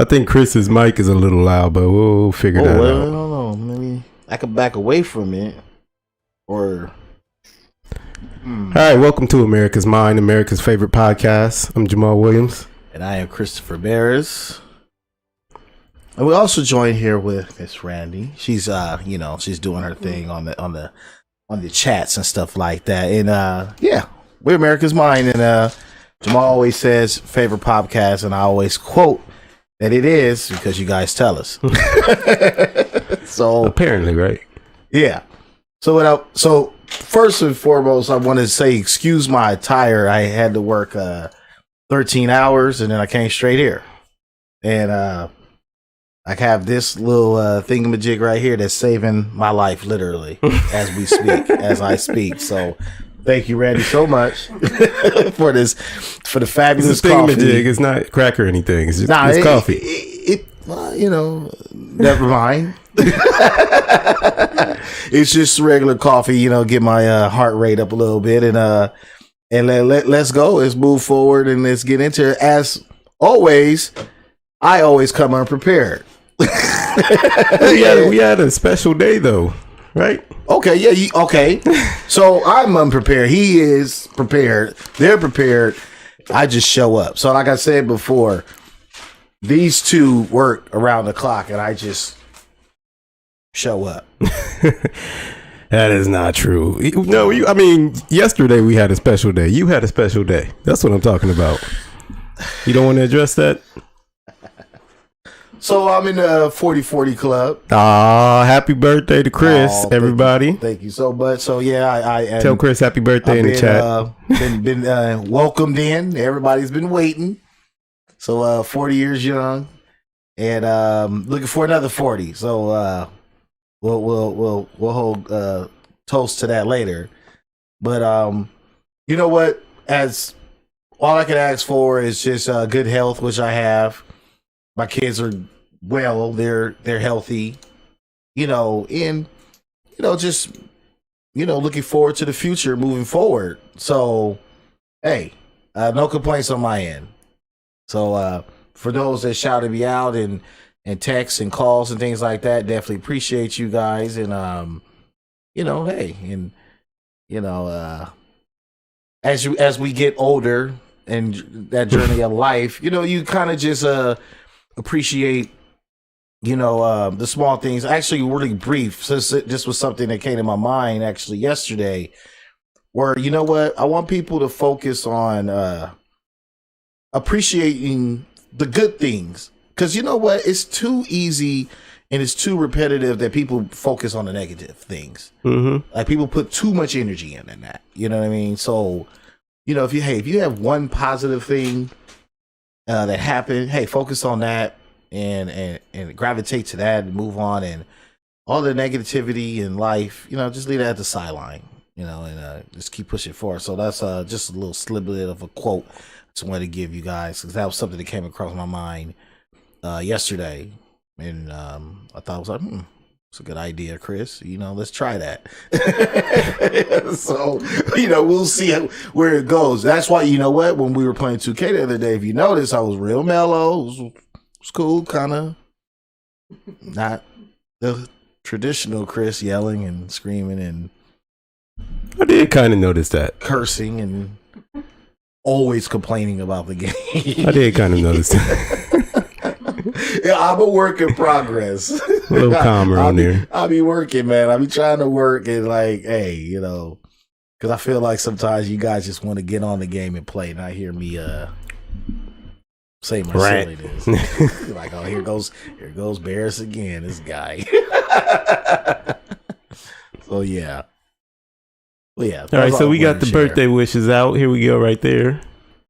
I think Chris's mic is a little loud, but we'll figure that well, out. I don't know. Maybe I could back away from it. Or. All right, welcome to America's Mind, America's favorite podcast. I'm Jamal Williams. And I am Christopher Barris. And we also join here with Miss Randy. She's she's doing her thing on the chats and stuff like that. And yeah, we're America's Mind. And Jamal always says favorite podcast, and I always quote that it is because you guys tell us. So apparently, right? Yeah. So first and foremost, I want to say excuse my attire. I had to work 13 hours, and then I came straight here. And I have this little thingamajig right here that's saving my life, literally, as we speak, as I speak. So thank you, Randy, so much for the fabulous coffee. Thingamajig. It's not crack or anything. It's just it's coffee. Never mind. It's just regular coffee, get my heart rate up a little bit, and let's go. Let's move forward and let's get into it. As always, I always come unprepared. we had a special day though, right? Okay, yeah, okay. So I'm unprepared. He is prepared. They're prepared. I just show up. So like I said before, these two work around the clock, and I just show up. That is not true. No, yesterday we had a special day. You had a special day. That's what I'm talking about. You don't want to address that? So I'm in the 40-40 club. Happy birthday to Chris, everybody. Thank you so much. So yeah, I tell Chris happy birthday in the chat. Been welcomed in. Everybody's been waiting. So 40 years young, and looking for another 40. So we'll hold toast to that later. But you know what? As all I can ask for is just good health, which I have. My kids are well. They're healthy. And just looking forward to the future, moving forward. So hey, no complaints on my end. So for those that shouted me out and texts and calls and things like that, definitely appreciate you guys. And hey, and as we get older and that journey of life, you kind of just appreciate the small things. Actually, really brief. So this was something that came to my mind actually yesterday, where I want people to focus on appreciating the good things, because it's too easy and it's too repetitive that people focus on the negative things. Like people put too much energy in that, you know what I mean? So if you have one positive thing that happened, hey, focus on that and gravitate to that and move on. And all the negativity in life, just leave that at the sideline, and just keep pushing forward. So that's just a little snippet of a quote I just wanted to give you guys, because that was something that came across my mind yesterday, and I thought it was like, it's a good idea, Chris. Let's try that. So we'll see where it goes. That's why when we were playing 2K the other day, if you notice, I was real mellow. It was cool, kind of not the traditional Chris yelling and screaming and I did kind of notice that, cursing and always complaining about the game. I did kind of notice that. Yeah, I'm a work in progress. A little calmer on there. I'll be working, man. I'll be trying to work and hey, because I feel like sometimes you guys just want to get on the game and play, not hear me say my silliness. Like, oh, here goes Barris again, this guy. So yeah. Well, yeah. All right, so we got the birthday wishes out. Here we go, right there.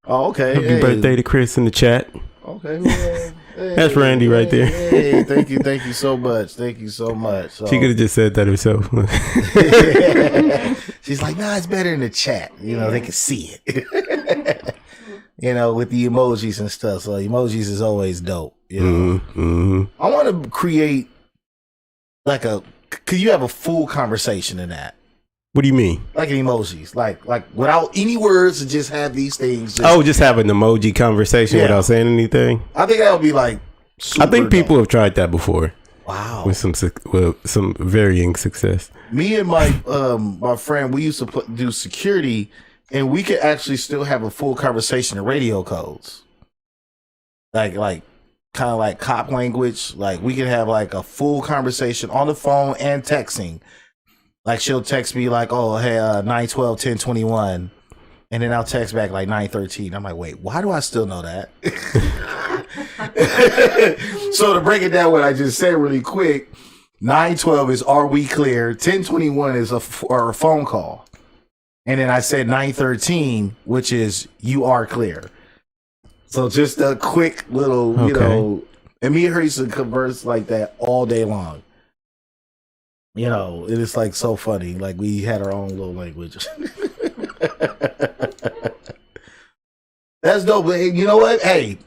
Oh, okay. Happy birthday to Chris in the chat. Okay, well, that's Randy right there. Hey, thank you so much. Thank you so much. So, she could have just said that herself. She's like, nah, it's better in the chat. They can see it. With the emojis and stuff. So emojis is always dope. I want to create could you have a full conversation in that? What do you mean? Like an emojis, like without any words, and just have these things. Just have an emoji conversation without saying anything. I think that would be Super I think people dope. have tried that before. Wow. With some varying success. Me and my friend, we used to do security, and we could actually still have a full conversation in radio codes, like kind of like cop language. Like we could have like a full conversation on the phone and texting. Like she'll text me like, "Oh, hey, 912 1021," and then I'll text back like 913. I'm like, wait, why do I still know that? So to break it down, what I just said really quick, 912 is "Are we clear?" 1021 is a phone call, and then I said 913, which is "You are clear." So just a quick little, you know, and me and her used to converse like that all day long. You know, it is like so funny. Like we had our own little language. That's dope. But you know what? Hey,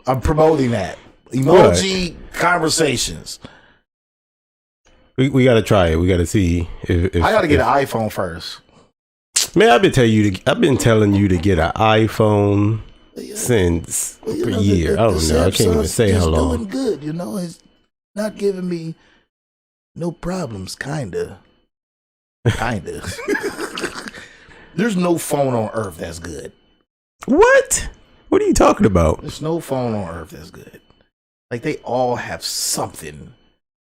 I'm promoting that. Emoji conversations. We got to try it. We got to see if I got to get an iPhone first. Man, I've been telling you to get an iPhone since a year. I don't know. I can't even say how long. Doing good, you know. It's not giving me no problems. Kinda. There's no phone on earth that's good. What? What are you talking about? There's no phone on earth that's good. Like they all have something.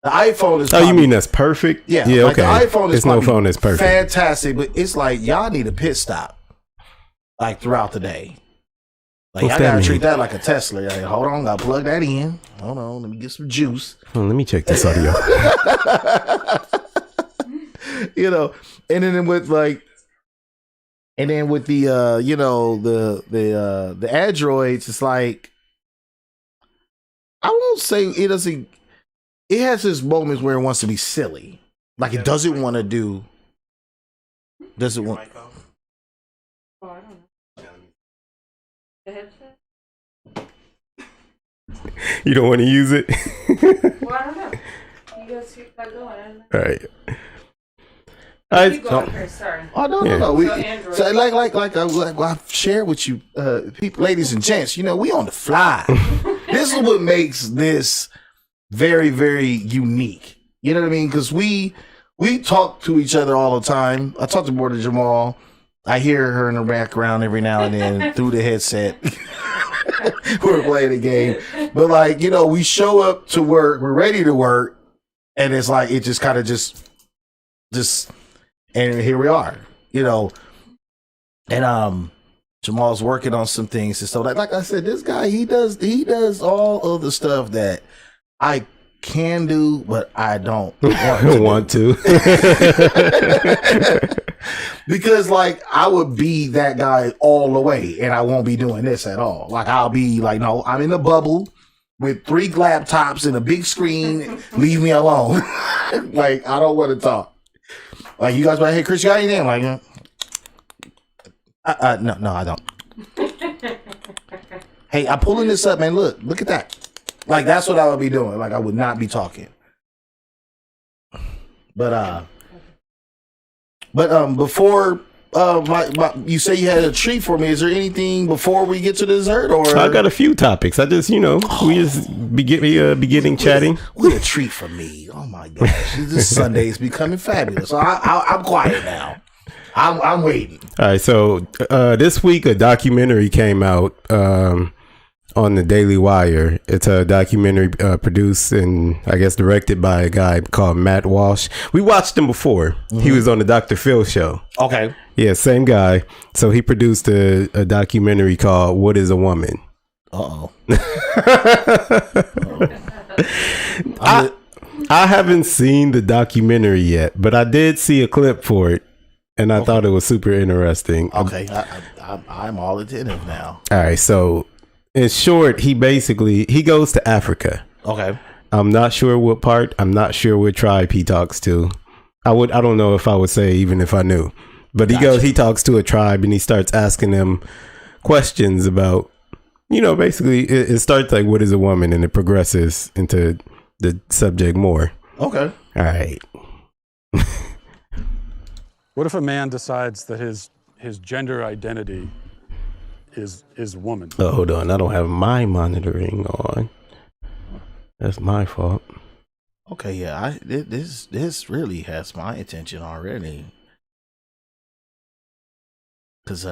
The iPhone is. Oh, you mean that's perfect? Yeah. Yeah. Like Okay. the iPhone is. It's no phone that's perfect. Fantastic, but it's like y'all need a pit stop, like throughout the day. Like What's I that gotta mean? treat that like a Tesla. Like, hold on, gotta plug that in. Hold on, let me get some juice. Let me check this audio. You know, and then with like. And then with the you know, the Androids, it's like I won't say it doesn't. It has its moments where it wants to be silly, like it doesn't want to do. Doesn't want. Oh, I don't know. The headset? You don't want to use it? Well, I don't know. You guys keep that going. I don't know. All right. Keep going, Chris. Sorry. Oh no, Yeah. no, no. So Android. Like I've shared with you, people, ladies and gents. You know, we on the fly. This is what makes this very, very unique. You know what I mean? Because we talk to each other all the time. I talk to Border Jamal. I hear her in the background every now and then through the headset. We're playing a game, but like you know, we show up to work. We're ready to work, and it's like it just kind of just. And here we are, you know, and Jamal's working on some things and so like I said, this guy he does all of the stuff that I can do, but I don't want to. Because like I would be that guy all the way, and I won't be doing this at all. Like I'll be like, no, I'm in a bubble with 3 laptops and a big screen. Leave me alone. Like I don't want to talk. Like you guys, hey Chris, you got anything? Like, no, I don't. Hey, I'm pulling this up, man. Look at that. Like that's what I would be doing. Like I would not be talking. But before you say you had a treat for me. Is there anything before we get to dessert? Or I got a few topics. I just, we just beginning chatting. What a treat for me! Oh my gosh, this Sunday is becoming fabulous. So I'm quiet now. I'm waiting. All right. So this week a documentary came out on the Daily Wire. It's a documentary produced and I guess directed by a guy called Matt Walsh. We watched him before. Mm-hmm. He was on the Dr. Phil show. Okay. Yeah, same guy. So he produced a documentary called "What Is a Woman?" Uh-oh. I haven't seen the documentary yet, but I did see a clip for it, and I thought it was super interesting. Okay, I'm all attentive now. All right, so in short, he goes to Africa. Okay. I'm not sure what part. I'm not sure what tribe he talks to. I don't know if I would say even if I knew. But he talks to a tribe and he starts asking them questions about, basically it starts like, what is a woman? And it progresses into the subject more. Okay. All right. What if a man decides that his gender identity is woman? Oh, hold on. I don't have my monitoring on. That's my fault. Okay, yeah, this really has my attention already. Cause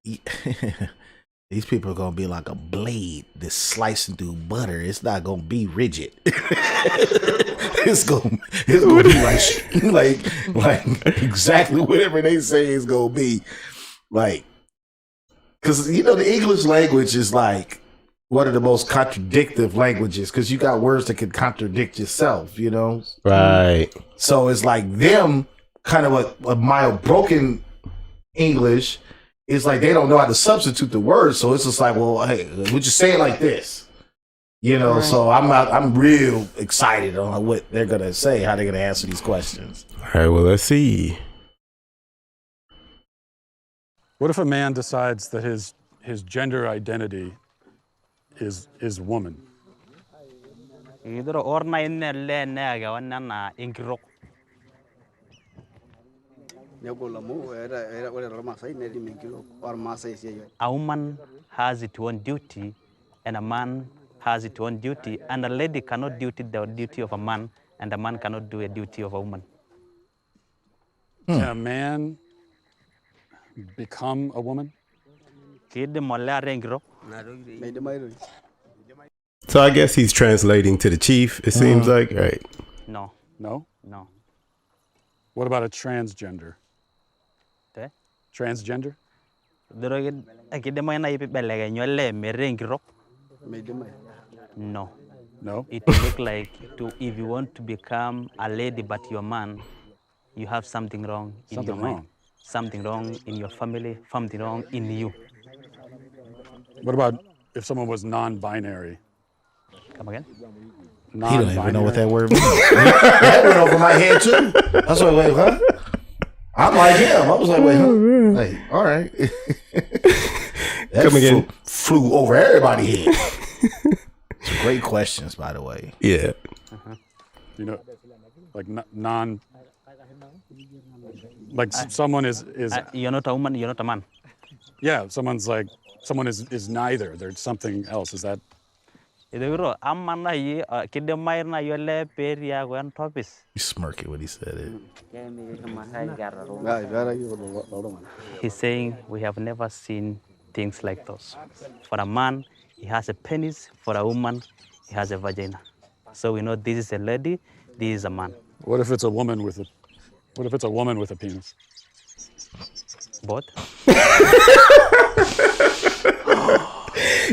these people are gonna be like a blade that's slicing through butter. It's not gonna be rigid. it's gonna be like exactly whatever they say it's gonna be. Like, cause you know the English language is like one of the most contradictive languages because you got words that can contradict yourself, you know? Right. So it's like them kind of a mild broken English. It's like they don't know how to substitute the words. So it's just like, well, hey, would you say it like this? You know, so I'm real excited on what they're going to say, how they're going to answer these questions. All right, well, let's see. What if a man decides that his gender identity is woman? A woman has its own duty, and a man has its own duty, and a lady cannot do the duty of a man, and a man cannot do a duty of a woman. Can a man become a woman? So I guess he's translating to the chief, it seems like, right? No. No? No. What about a transgender? Okay. Transgender? No. No? It look like if you want to become a lady but you're a man, you have something wrong in Something your mind. wrong. Something wrong in your family, something wrong in you. What about if someone was non-binary? Come again? He don't even know what that word means. That went over my head too. I was like, wait, huh? I'm like him. I was like, wait, huh? Like, all right. That Come again. Flew over everybody's head. Some great questions, by the way. Yeah. You know, like someone is You're not a woman, you're not a man. yeah, someone is neither. There's something else. Is that You smirking when he said it. He's saying we have never seen things like those. For a man, he has a penis. For a woman, he has a vagina. So we know this is a lady, this is a man. what if it's a woman with a penis? Both?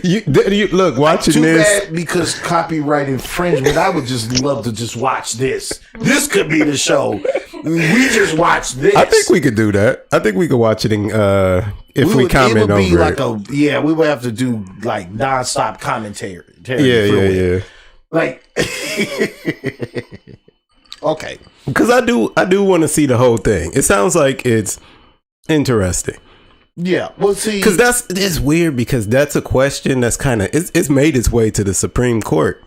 You look, watching Too this. bad because copyright infringement. I would just love to just watch this. This could be the show. We just watch this. I think we could do that. I think we could watch it if we comment over it. We would have to do like nonstop commentary. Yeah. Like, okay. Because I do want to see the whole thing. It sounds like it's interesting. Yeah, well, see, because it's weird because that's a question that's kind of it's made its way to the Supreme Court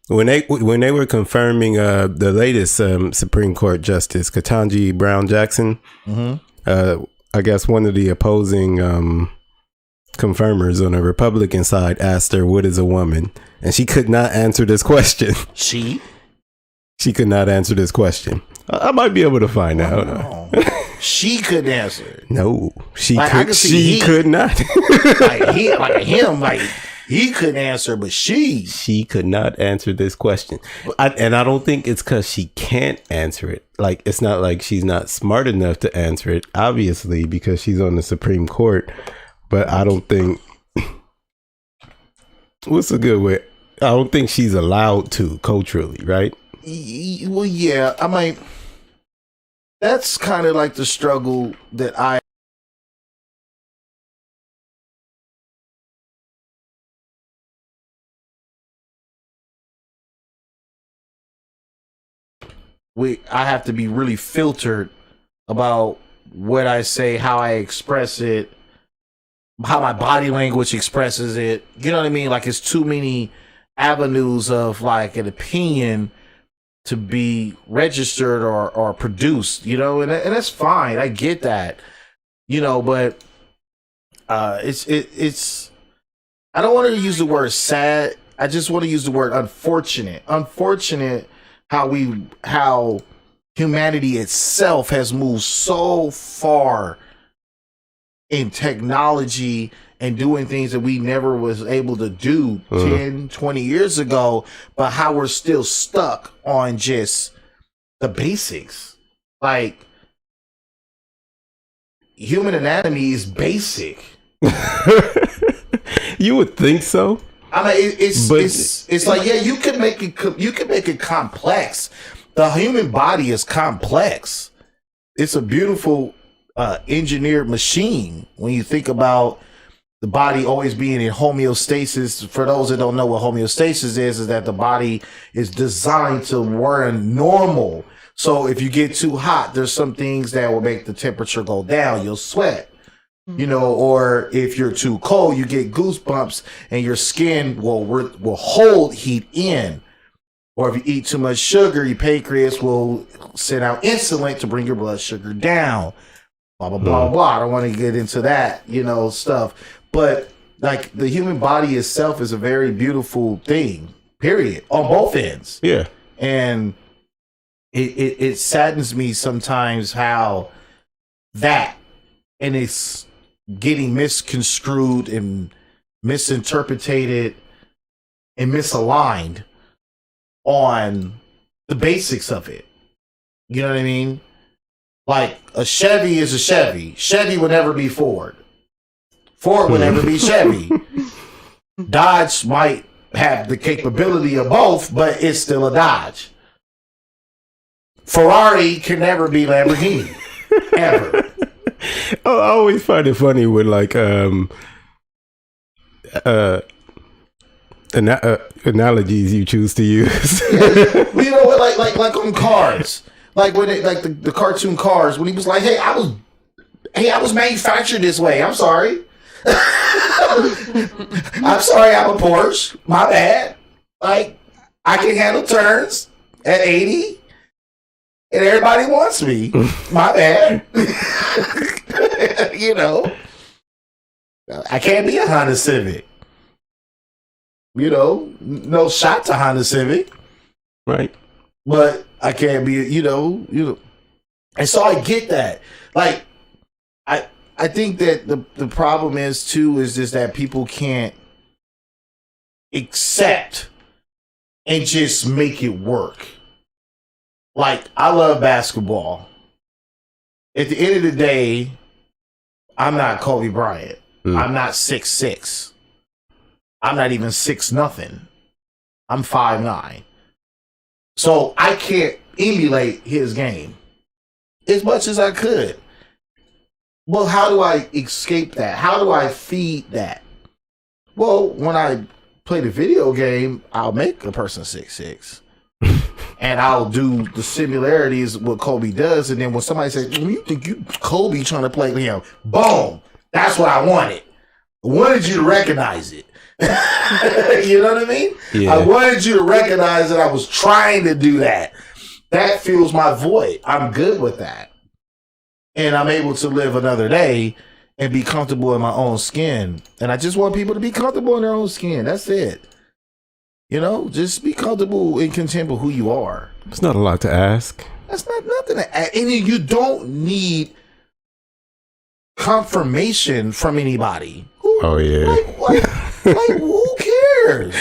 when they were confirming the latest Supreme Court Justice Ketanji Brown Jackson. I guess one of the opposing confirmers on the Republican side asked her, "What is a woman?" and she could not answer this question. She could not answer this question. I might be able to find out. No. She couldn't answer it. No, she he could not. He couldn't answer, but she could not answer this question. And I don't think it's because she can't answer it. Like, it's not like she's not smart enough to answer it, obviously, because she's on the Supreme Court. But I don't think, what's a good way? I don't think she's allowed to culturally, right? Well, yeah. I mean, that's kind of like the struggle that I have to be really filtered about what I say, how I express it, how my body language expresses it. You know what I mean? Like, it's too many avenues of like an opinion to be registered or produced, you know, and that's fine. I get that, you know, but it's I don't want to use the word sad. I just want to use the word unfortunate. Unfortunate how humanity itself has moved so far in technology and doing things that we never was able to do 10, 20 years ago, but how we're still stuck on just the basics. Like, human anatomy is basic. You would think so. I mean, it's like, yeah, you can make it complex. The human body is complex. It's a beautiful engineered machine when you think about the body always being in homeostasis. For those that don't know what homeostasis is that the body is designed to run normal. So if you get too hot, there's some things that will make the temperature go down. You'll sweat, you know, or if you're too cold, you get goosebumps and your skin will hold heat in. Or if you eat too much sugar, your pancreas will send out insulin to bring your blood sugar down. Blah, blah, blah, blah. I don't want to get into that, you know, stuff. But like the human body itself is a very beautiful thing, period, on both ends. Yeah. And it saddens me sometimes how that, and it's getting misconstrued and misinterpreted and misaligned on the basics of it. You know what I mean? Like a Chevy is a Chevy. Chevy would never be Ford. Ford would never be Chevy. Dodge might have the capability of both, but it's still a Dodge. Ferrari can never be Lamborghini. Ever. I always find it funny when like analogies you choose to use. You know what, like on cars. Like when it, like the cartoon Cars, when he was like, I was manufactured this way. I'm sorry. I'm sorry, I'm a Porsche. My bad. Like, I can handle turns at 80 and everybody wants me. My bad. You know, I can't be a Honda Civic. You know, no shot to Honda Civic. Right. But I can't be, you know. And so I get that. Like, I think that the problem is just that people can't accept and just make it work. Like, I love basketball. At the end of the day, I'm not Kobe Bryant. I'm not 6'6". I'm not even 6 nothing. I'm 5'9". So I can't emulate his game as much as I could. Well, how do I escape that? How do I feed that? Well, when I play the video game, I'll make a person 6'6". And I'll do the similarities what Kobe does. And then when somebody says, you think you Kobe trying to play him? Boom. That's what I wanted. I wanted you to recognize it. You know what I mean? Yeah. I wanted you to recognize that I was trying to do that. That fills my void. I'm good with that. And I'm able to live another day and be comfortable in my own skin. And I just want people to be comfortable in their own skin. That's it. You know, just be comfortable and content with who you are. It's not a lot to ask. That's not nothing to ask. And you don't need confirmation from anybody. Oh, yeah. Like who cares?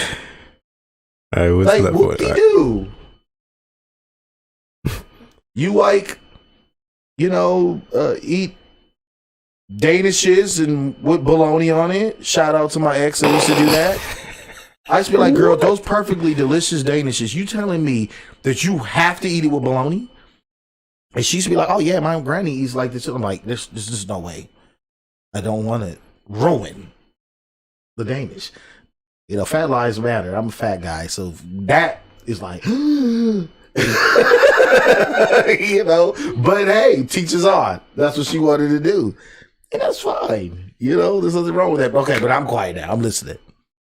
I was like, what do you do? You like, you know, eat Danishes and with bologna on it. Shout out to my ex that used to do that. I used to be like, girl, those perfectly delicious Danishes, you telling me that you have to eat it with bologna? And she used to be like, oh yeah, my granny eats like this. I'm like, there's no way. I don't want to ruin the Danish. You know, fat lives matter. I'm a fat guy, so that is like, you know. But hey, teachers on. That's what she wanted to do, and that's fine. You know, there's nothing wrong with that. Okay, but I'm quiet now. I'm listening.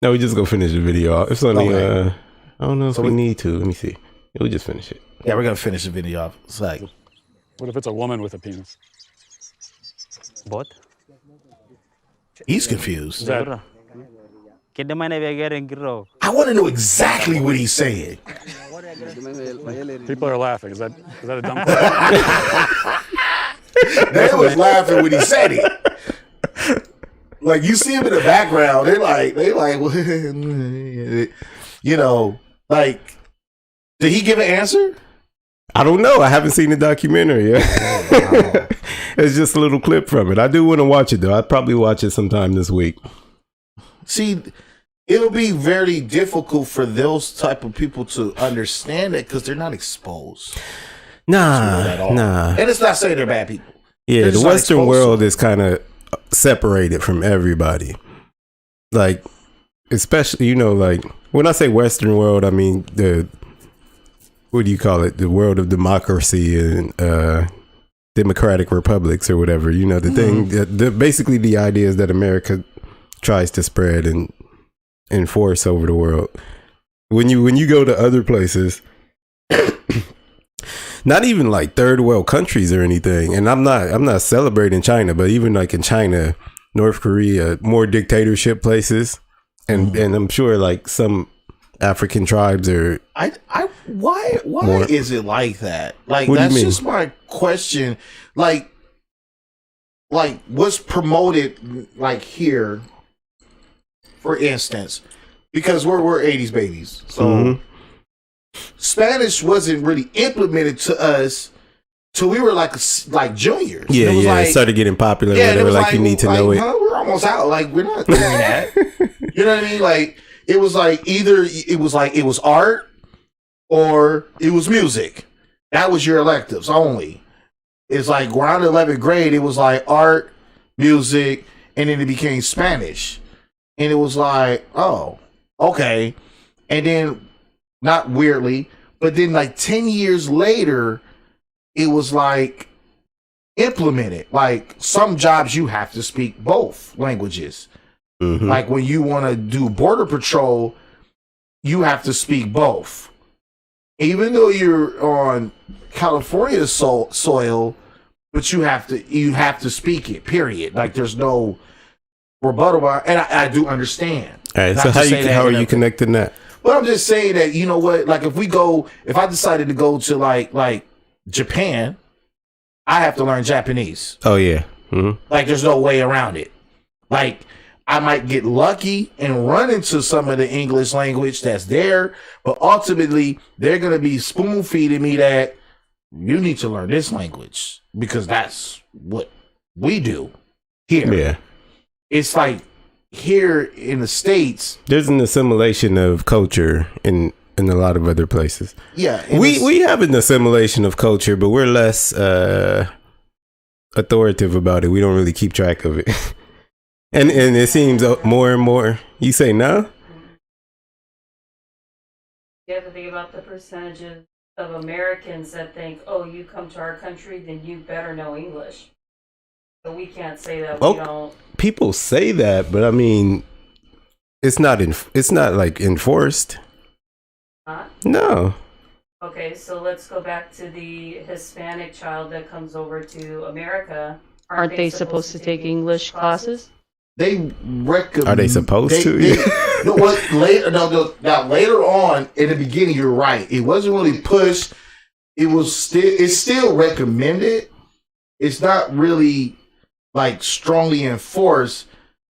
No, we just go finish the video. It's only I don't know if we need to. Let me see. We'll just finish it. Yeah, we're gonna finish the video off. It's like, what if it's a woman with a penis? Both. He's confused. Seguro. I want to know exactly what he's saying. People are laughing. Is that a dumb question? They was laughing when he said it. Like you see him in the background, they like, you know, like, did he give an answer? I don't know. I haven't seen the documentary yet. Wow. It's just a little clip from it. I do want to watch it though. I'd probably watch it sometime this week. See, it'll be very difficult for those type of people to understand it because they're not exposed. Nah. And it's not saying they're bad people. Yeah, They're the Western world is kind of separated from everybody. Like, especially, you know, like when I say Western world, I mean what do you call it? The world of democracy and democratic republics or whatever. You know, the thing, basically the ideas that America tries to spread and enforce over the world. When you go to other places, not even like third world countries or anything, and I'm not celebrating China, but even like in China, North Korea, more dictatorship places, and I'm sure like some African tribes are. Why more, is it like that? Like that's just my question. Like what's promoted like here, for instance, because we're 80s babies, so Spanish wasn't really implemented to us till we were like juniors. Yeah, it like, started getting popular. Yeah, whatever, like you need to know it. Huh, we're almost out. Like we're not doing that. You know what I mean? Like it was like either it was art or it was music. That was your electives only. It's like around 11th grade, it was like art, music, and then it became Spanish. And it was like, oh, okay. And then, not weirdly, but then like 10 years later, it was like implemented. Like some jobs you have to speak both languages. Like when you want to do border patrol, you have to speak both. Even though you're on California soil, but you have to speak it. Period. Like there's no rebuttal. And I do understand. All right. So how are you connecting that? But I'm just saying that, you know what? Like if I decided to go to like Japan, I have to learn Japanese. Oh yeah. Like there's no way around it. Like I might get lucky and run into some of the English language that's there, but ultimately they're going to be spoon feeding me that you need to learn this language because that's what we do here. Yeah. It's like here in the States, there's an assimilation of culture in a lot of other places. Yeah. We have an assimilation of culture, but we're less authoritative about it. We don't really keep track of it. And it seems more and more. You say no? You have to think about the percentages of Americans that think, oh, you come to our country, then you better know English. So we can't say that we don't. People say that, but I mean, it's not like enforced. Huh? No. Okay, so let's go back to the Hispanic child that comes over to America. Aren't they supposed to take English classes? They recommend. Are they supposed to? No, later on in the beginning, you're right. It wasn't really pushed. It's still recommended. It's not really like strongly enforced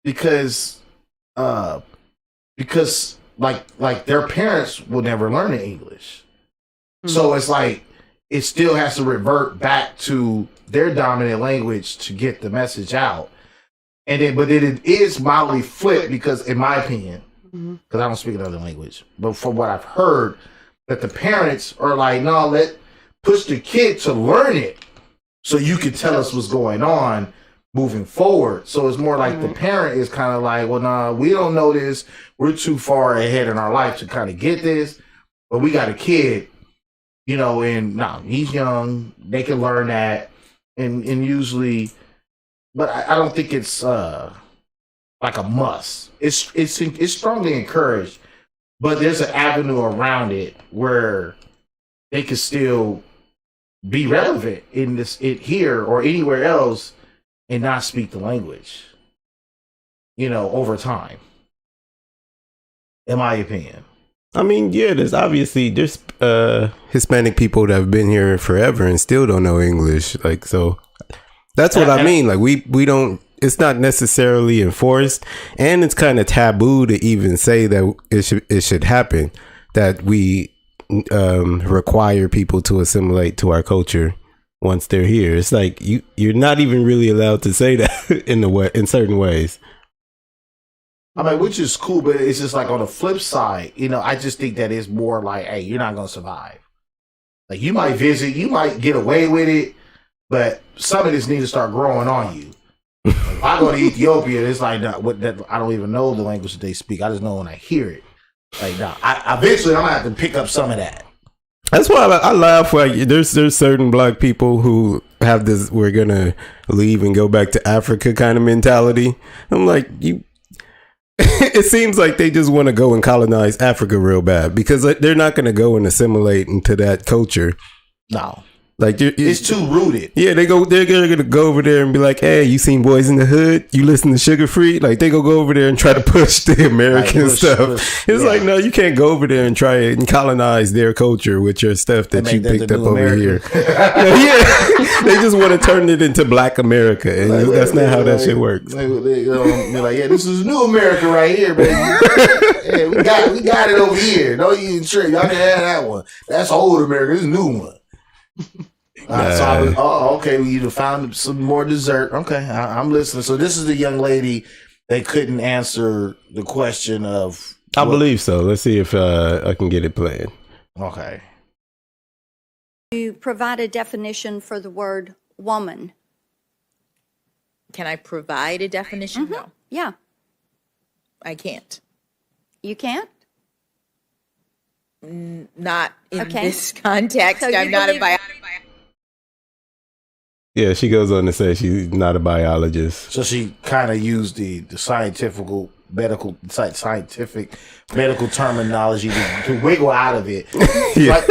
because like their parents will never learn the English. So it's like it still has to revert back to their dominant language to get the message out. And then, but it is mildly flipped because, in my opinion, because I don't speak another language, but from what I've heard, that the parents are like, no, push the kid to learn it so you can tell us what's going on moving forward. So it's more like the parent is kind of like, well, nah, we don't know this. We're too far ahead in our life to kind of get this, but we got a kid, you know, and he's young. They can learn that, and usually. But I don't think it's like a must. It's strongly encouraged, but there's an avenue around it where they can still be relevant in here or anywhere else and not speak the language, you know, over time. in my opinion. I mean, yeah, there's Hispanic people that have been here forever and still don't know English. Like, so that's what I mean. Like, we don't. It's not necessarily enforced, and it's kind of taboo to even say that it should happen. That we require people to assimilate to our culture once they're here. It's like you're not even really allowed to say that in certain ways. I mean, which is cool, but it's just like on the flip side, I just think that it's more like, hey, you're not gonna survive. Like, you might visit, you might get away with it, but some of this needs to start growing on you. Like, if I go to Ethiopia, it's like I don't even know the language that they speak. I just know when I hear it. Like, eventually I'm gonna have to pick up some of that. That's why I laugh. Like, there's certain black people who have this "we're gonna leave and go back to Africa" kind of mentality. I'm like, it seems like they just want to go and colonize Africa real bad because they're not going to go and assimilate into that culture. No. Like, it's too rooted. Yeah, they're going to go over there and be like, hey, you seen Boys in the Hood? You listen to Sugar Free? Like, they go over there and try to push the American stuff. It's like, no, you can't go over there and try and colonize their culture with your stuff that you picked up over here. Yeah, they just want to turn it into Black America, and that's not how that shit works. They're like, yeah, this is new America right here, baby. Yeah, we got it over here. Don't even trip. Y'all can have that one. That's old America. This is a new one. Okay, we either found some more dessert. Okay, I'm listening. So this is the young lady that couldn't answer the question of. I believe so. Let's see if I can get it playing. Okay. You provide a definition for the word woman. Can I provide a definition? No. Yeah. I can't. You can't? Not in this context. So I'm not a biologist. Yeah, she goes on to say she's not a biologist. So she kind of used the scientific medical terminology to wiggle out of it. Yeah.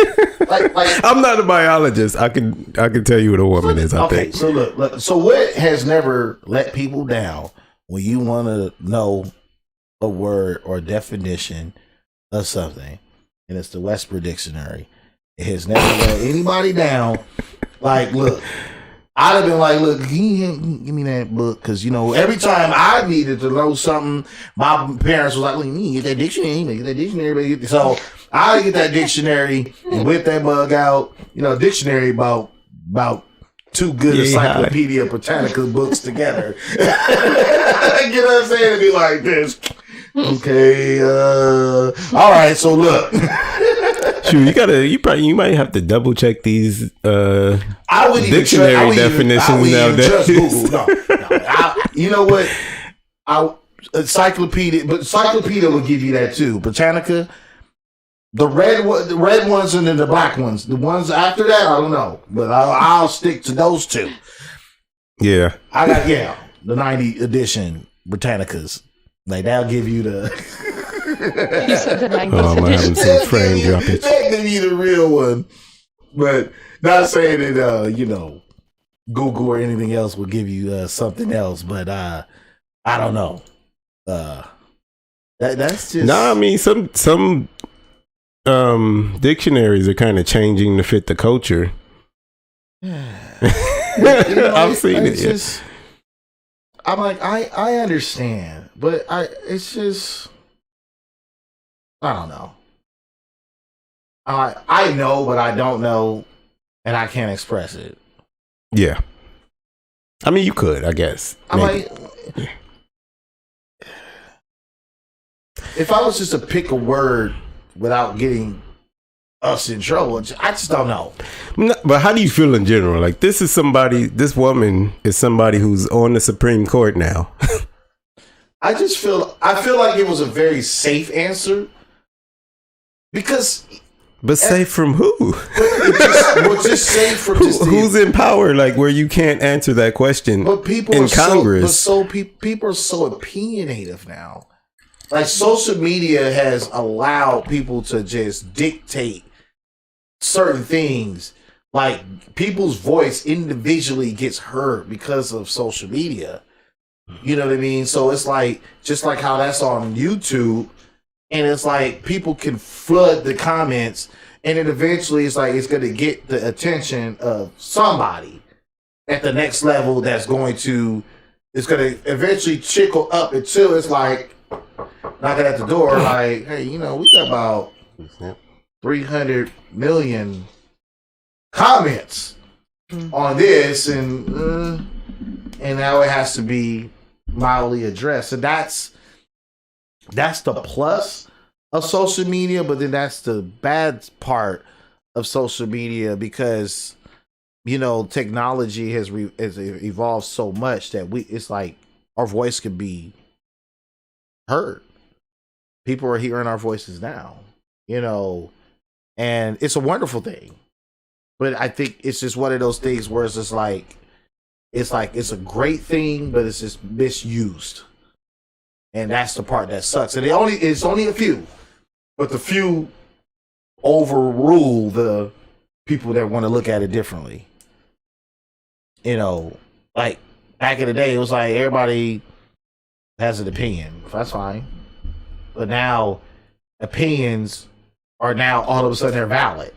Like, I'm not a biologist. I can tell you what a woman is. I think. So look. So what has never let people down when you want to know a word or definition of something, and it's the Westbrook Dictionary. It has never let anybody down. Like, look. I'd have been like, look, can you give me that book? Because, every time I needed to know something, my parents was like, look, you need to get that dictionary. So I get that dictionary and whip that mug out. Dictionary about two good Encyclopedia Britannica books together. You know what I'm saying? It'd be like this. Okay, all right, so look. Shoot, you might have to double check these dictionary definitions nowadays. No. You know what? Encyclopedia will give you that too. Britannica, the red ones and then the black ones. The ones after that, I don't know, but I'll stick to those two. Yeah, I got the 90 edition Britannicas. Like, that'll give you the. I'm having some frame droppage. That give you the real one, but not saying that Google or anything else will give you something else. But I don't know. That's just. No, I mean some dictionaries are kind of changing to fit the culture. I've seen it. Just, I'm like, I understand, but it's just, I don't know. I know, but I don't know, and I can't express it. Yeah. I mean, you could, I guess. I'm like, if I was just to pick a word without getting us in trouble, I just don't know. No, but how do you feel in general? Like, this woman is somebody who's on the Supreme Court now. I feel like it was a very safe answer because. But safe from who? Just safe from who's in power? Like, where you can't answer that question. But people in Congress. People are so opinionative now. Like, social media has allowed people to just dictate certain things. Like, people's voice individually gets heard because of social media. You know what I mean? So it's like, just like how that's on YouTube, and it's like people can flood the comments, and then eventually it's like it's going to get the attention of somebody at the next level it's going to eventually trickle up until it's like knocking at the door like, hey, we got about 300 million comments on this, and now it has to be mildly addressed. And that's the plus of social media, but then that's the bad part of social media, because technology has evolved so much that it's like our voice could be heard. People are hearing our voices now, and it's a wonderful thing. But I think it's just one of those things where it's just like it's a great thing, but it's just misused, and that's the part that sucks. And it's only a few, but the few overrule the people that want to look at it differently. Like back in the day, it was like everybody has an opinion. That's fine. But now opinions are now all of a sudden they're valid.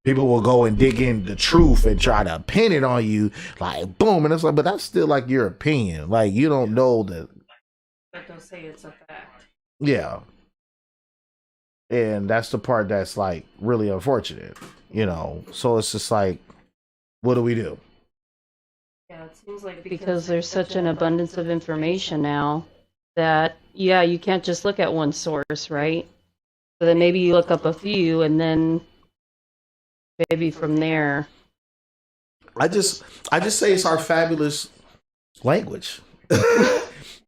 People will go and dig in the truth and try to pin it on you, like boom, and it's like, but that's still like your opinion. Like you don't know that. But they'll say it's a fact. Yeah. And that's the part that's like really unfortunate, So it's just like, what do we do? Yeah, it seems like Because there's such an abundance of information now that, yeah, you can't just look at one source, right? So then maybe you look up a few and then maybe from there. I just say it's our fabulous language.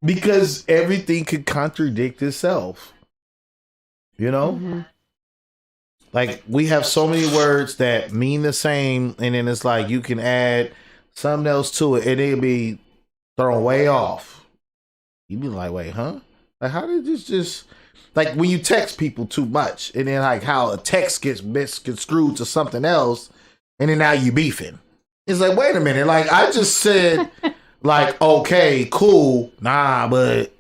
Because everything could contradict itself. Mm-hmm. Like we have so many words that mean the same, and then it's like you can add something else to it and it'll be thrown way off. You'd be like, wait, huh? Like how did this just like when you text people too much, and then like how a text gets misconstrued to something else, and then now you beefing. It's like, wait a minute, like I just said like, okay, cool, nah, but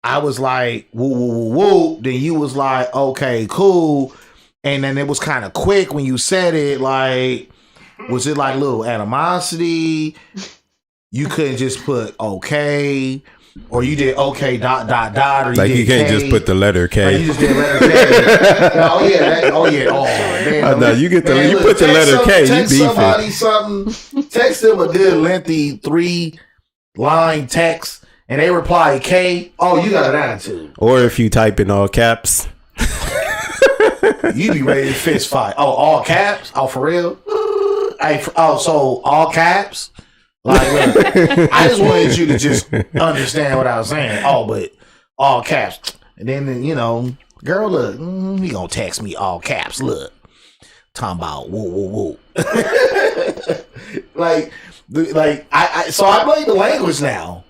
I was like, woo, woo, woo, woo. Then you was like, okay, cool. And then it was kind of quick when you said it. Like, was it like little animosity? You couldn't just put okay, or you did okay dot. Or like you can't just put the letter K. Or you just did letter K. Oh man, no, you get the man, you look, put the letter K. You text beefing. somebody something. Text them a good lengthy 3-line text. And they reply K. Oh, you got an attitude. Or if you type in all caps, you be ready to fist fight. Oh, all caps? Oh, for real? So all caps? Like, look, I just wanted you to just understand what I was saying. Oh, but all caps. And then, girl, look, he gonna text me all caps. Look, talking about woo, woo, woo. So I blame the language now.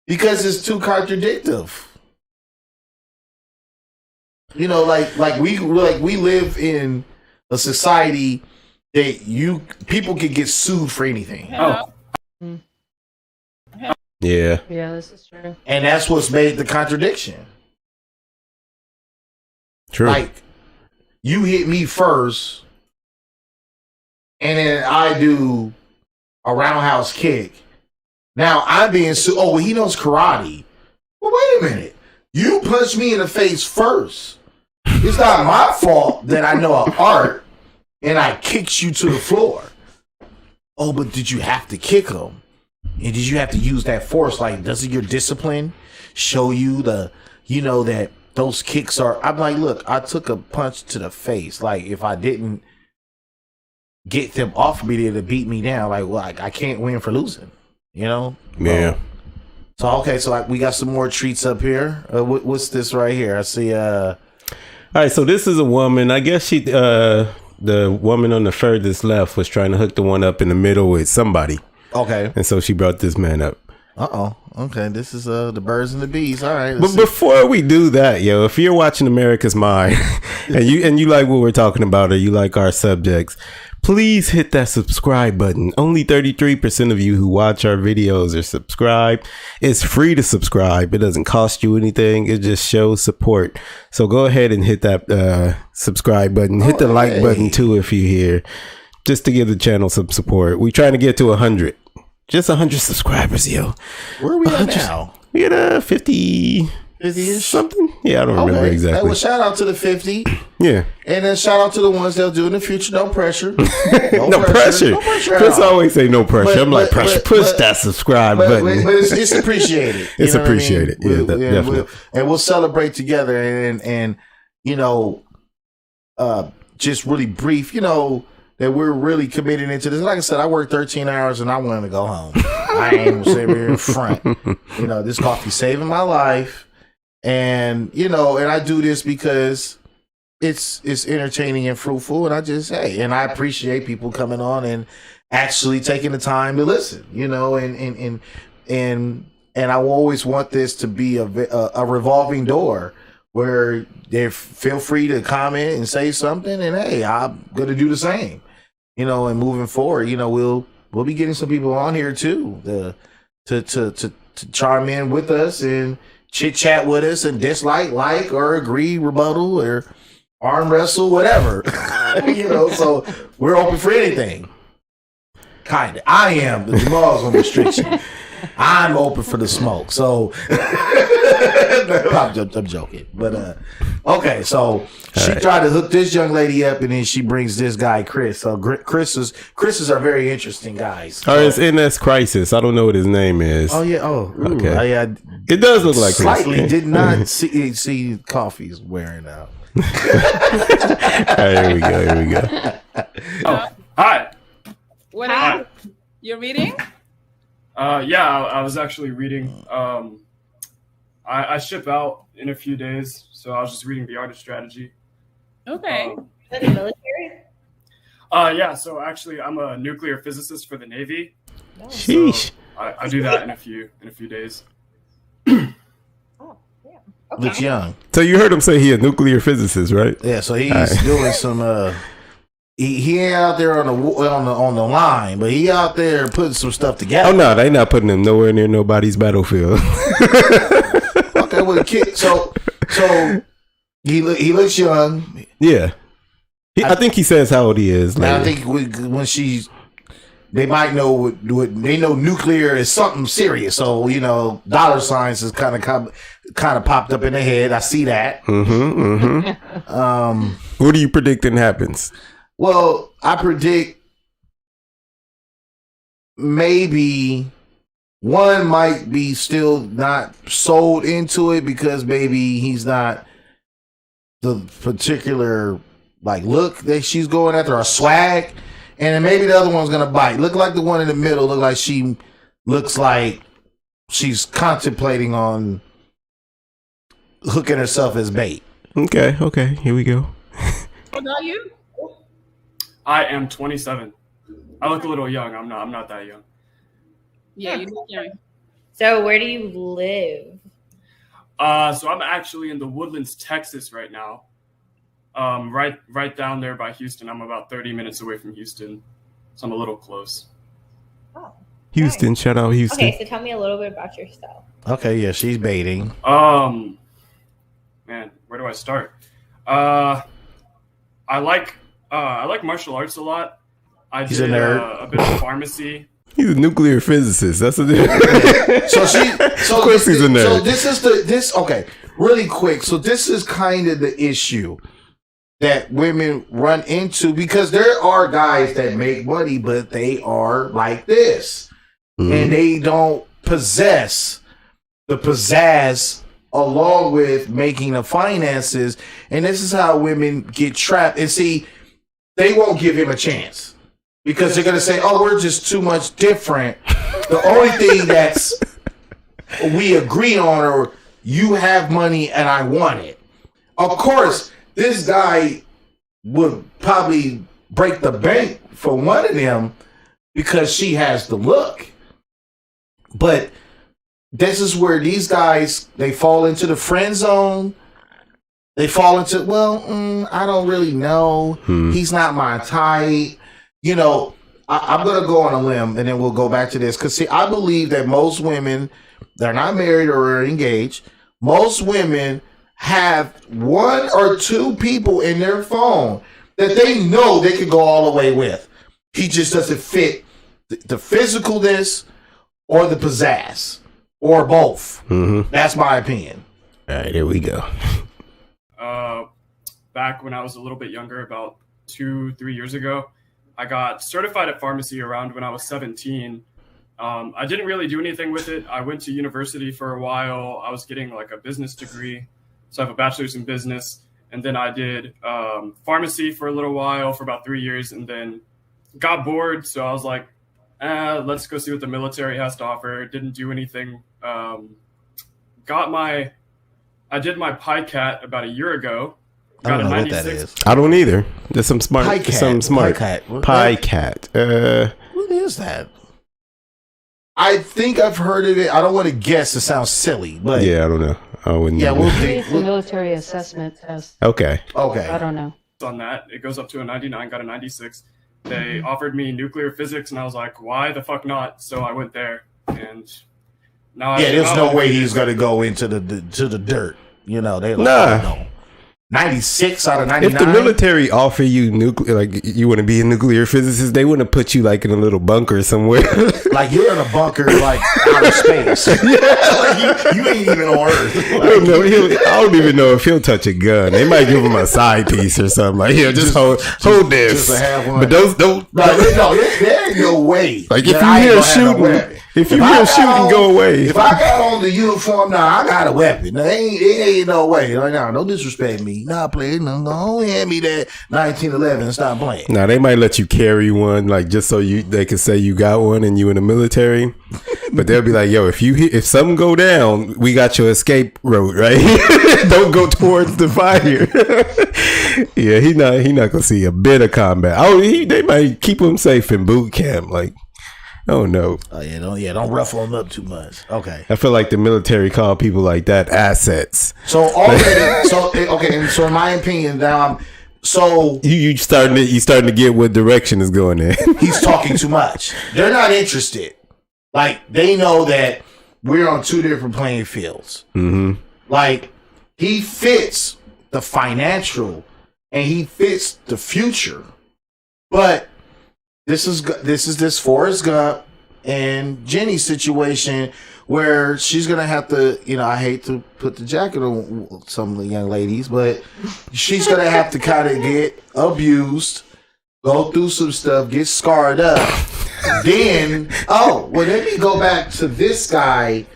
Because it's too contradictive. Like we live in a society that people can get sued for anything. Yeah. Yeah, this is true. And that's what's made the contradiction. True. Like you hit me first, and then I do a roundhouse kick. Now I'm being sued. Oh, well, he knows karate. Well, wait a minute. You punched me in the face first. It's not my fault that I know an art and I kicked you to the floor. Oh, but did you have to kick him? And did you have to use that force? Like, doesn't your discipline show you that those kicks are... I'm like, look, I took a punch to the face. Like, if I didn't get them off me, they'd beat me down. Like, well, I can't win for losing. Yeah. So okay, so we got some more treats up here. What's this right here? I see. All right, so this is a woman. I guess she, the woman on the furthest left, was trying to hook the one up in the middle with somebody. Okay. And so she brought this man up. Okay, this is the birds and the bees. All right. But before we do that, if you're watching America's Mind and you like what we're talking about, or you like our subjects, please hit that subscribe button. Only 33% of you who watch our videos are subscribed. It's free to subscribe. It doesn't cost you anything. It just shows support. So go ahead and hit that subscribe button. Hit the like button too if you're here, just to give the channel some support. We're trying to get to 100. Just 100 subscribers, yo. Where are we at now? We at 50 something. Yeah, I don't remember exactly. Hey, well, shout out to the 50. Yeah. And then shout out to the ones they'll do in the future. No pressure. No pressure. No pressure. Chris always say no pressure. I'm like, but, push that subscribe button. But it's appreciated. It's appreciated. I mean? Yeah, definitely. We'll celebrate together and you know, just really brief, you know, that we're really committed into this. Like I said, I worked 13 hours and I wanted to go home. I ain't gonna sit here in front. You know, this coffee saving my life. And, you know, and I do this because it's entertaining and fruitful. And I appreciate people coming on and actually taking the time to listen, you know, and I will always want this to be a revolving door where they feel free to comment and say something. And hey, I'm going to do the same. You know, and moving forward, you know, we'll be getting some people on here too to chime in with us and chit chat with us and dislike, like, or agree, rebuttal, or arm wrestle, whatever. You know, so we're open for anything. Kinda. I am. The Jamal's on restriction. I'm open for the smoke. So I'm joking. But okay, so she tried to hook this young lady up, and then she brings this guy Chris. So Chris's are very interesting guys. So. It's NS Crisis. I don't know what his name is. Oh yeah. Oh, ooh, okay. It does look like slightly. Chris. Did not see coffee's wearing out. Here we go. Oh, hi. What are you reading? Yeah, I was actually reading. I ship out in a few days, so I was just reading The Art of Strategy. Okay. Is that the military? Yeah, so actually I'm a nuclear physicist for the Navy. Sheesh. So I do that in a few days. Oh, yeah. Okay. Looks young. So you heard him say he a nuclear physicist, right? Yeah, so he's doing some he ain't out there on the line, but he out there putting some stuff together. Oh no, they not putting him nowhere near nobody's battlefield. Okay, well, the kid. So he looks young. Yeah, I think he says how old he is. I think when they might know what they know. Nuclear is something serious. So you know, dollar signs is kind of popped up in their head. I see that. What are you predicting happens? Well, I predict maybe one might be still not sold into it because maybe he's not the particular like look that she's going after or swag, and then maybe the other one's gonna bite. Look like the one in the middle. Looks like she's contemplating on hooking herself as bait. Okay, here we go. What are you? I am 27. I look a little young. I'm not that young. Yeah, you look young. So where do you live? So I'm actually in the Woodlands, Texas right now. Right down there by Houston. I'm about 30 minutes away from Houston. So I'm a little close. Oh. Houston, nice. Shout out Houston. Okay, so tell me a little bit about yourself. Okay, yeah, she's baiting. Man, where do I start? I like martial arts a lot. He's a nerd. A bit of pharmacy. He's a nuclear physicist. That's what So of course he's a nerd. So okay, really quick. So this is kind of the issue that women run into because there are guys that make money, but they are like this. And they don't possess the pizzazz along with making the finances. And this is how women get trapped. And see, they won't give him a chance because they're going to say, oh, we're just too much different. The only thing that's we agree on or you have money and I want it. Of course, this guy would probably break the bank for one of them because she has the look. But this is where these guys, they fall into the friend zone. They fall into, I don't really know. He's not my type. you know, I'm going to go on a limb and then we'll go back to this. Because, see, I believe that most women, they're not married or engaged. Most women have one or two people in their phone that they know they could go all the way with. He just doesn't fit the physicalness or the pizzazz or both. Mm-hmm. That's my opinion. All right, here we go. Back when I was a little bit younger, about 2-3 years ago, I got certified at pharmacy around when I was 17. I didn't really do anything with it. I went to university for a while. I was getting like a business degree. So I have a bachelor's in business. And then I did pharmacy for a little while, for about 3 years, and then got bored. So I was like, let's go see what the military has to offer. Didn't do anything. I did my PICAT about a year ago. I don't know what that is. I don't either. There's some smart. PICAT. Some smart. PICAT. What is that? I think I've heard of it. I don't want to guess. It sounds silly, but yeah, I don't know. I wouldn't. Yeah, we'll It's a military assessment test. Okay. I don't know. On that, it goes up to a 99. Got a 96. They offered me nuclear physics, and I was like, why the fuck not? So I went there, and now there's no way he's gonna go into the dirt. You know, they like, nah. Oh, no. 96 out of 99. If the military offer you nuclear, like you want to be a nuclear physicist, they wouldn't put you like in a little bunker somewhere. Like you're in a bunker, like outer space. Like you ain't even on Earth. Like, I don't even know if he'll touch a gun. They might give him a side piece or something. Like, here, just hold this. Just to have one. But don't. No, there ain't no way. Like if you hear shooting, go away. If I got on the uniform, I got a weapon. There ain't no way. Like, don't disrespect me. Nah, play. No, don't hand me that 1911. Stop playing. Nah, they might let you carry one, like just so they can say you got one and you in the military. But they'll be like, yo, if something go down, we got your escape road, right? Don't go towards the fire. Yeah, he not gonna see a bit of combat. They might keep him safe in boot camp, like. Oh no! Oh yeah, don't ruffle them up too much. Okay. I feel like the military call people like that assets. So already, so in my opinion, now you starting to get what direction is going in. He's talking too much. They're not interested. Like they know that we're on two different playing fields. Mm-hmm. Like he fits the financial and he fits the future, but. This is this Forrest Gump and Jenny situation where she's gonna have to, I hate to put the jacket on some of the young ladies, but she's gonna have to kind of get abused, go through some stuff, get scarred up. Then, let me go back to this guy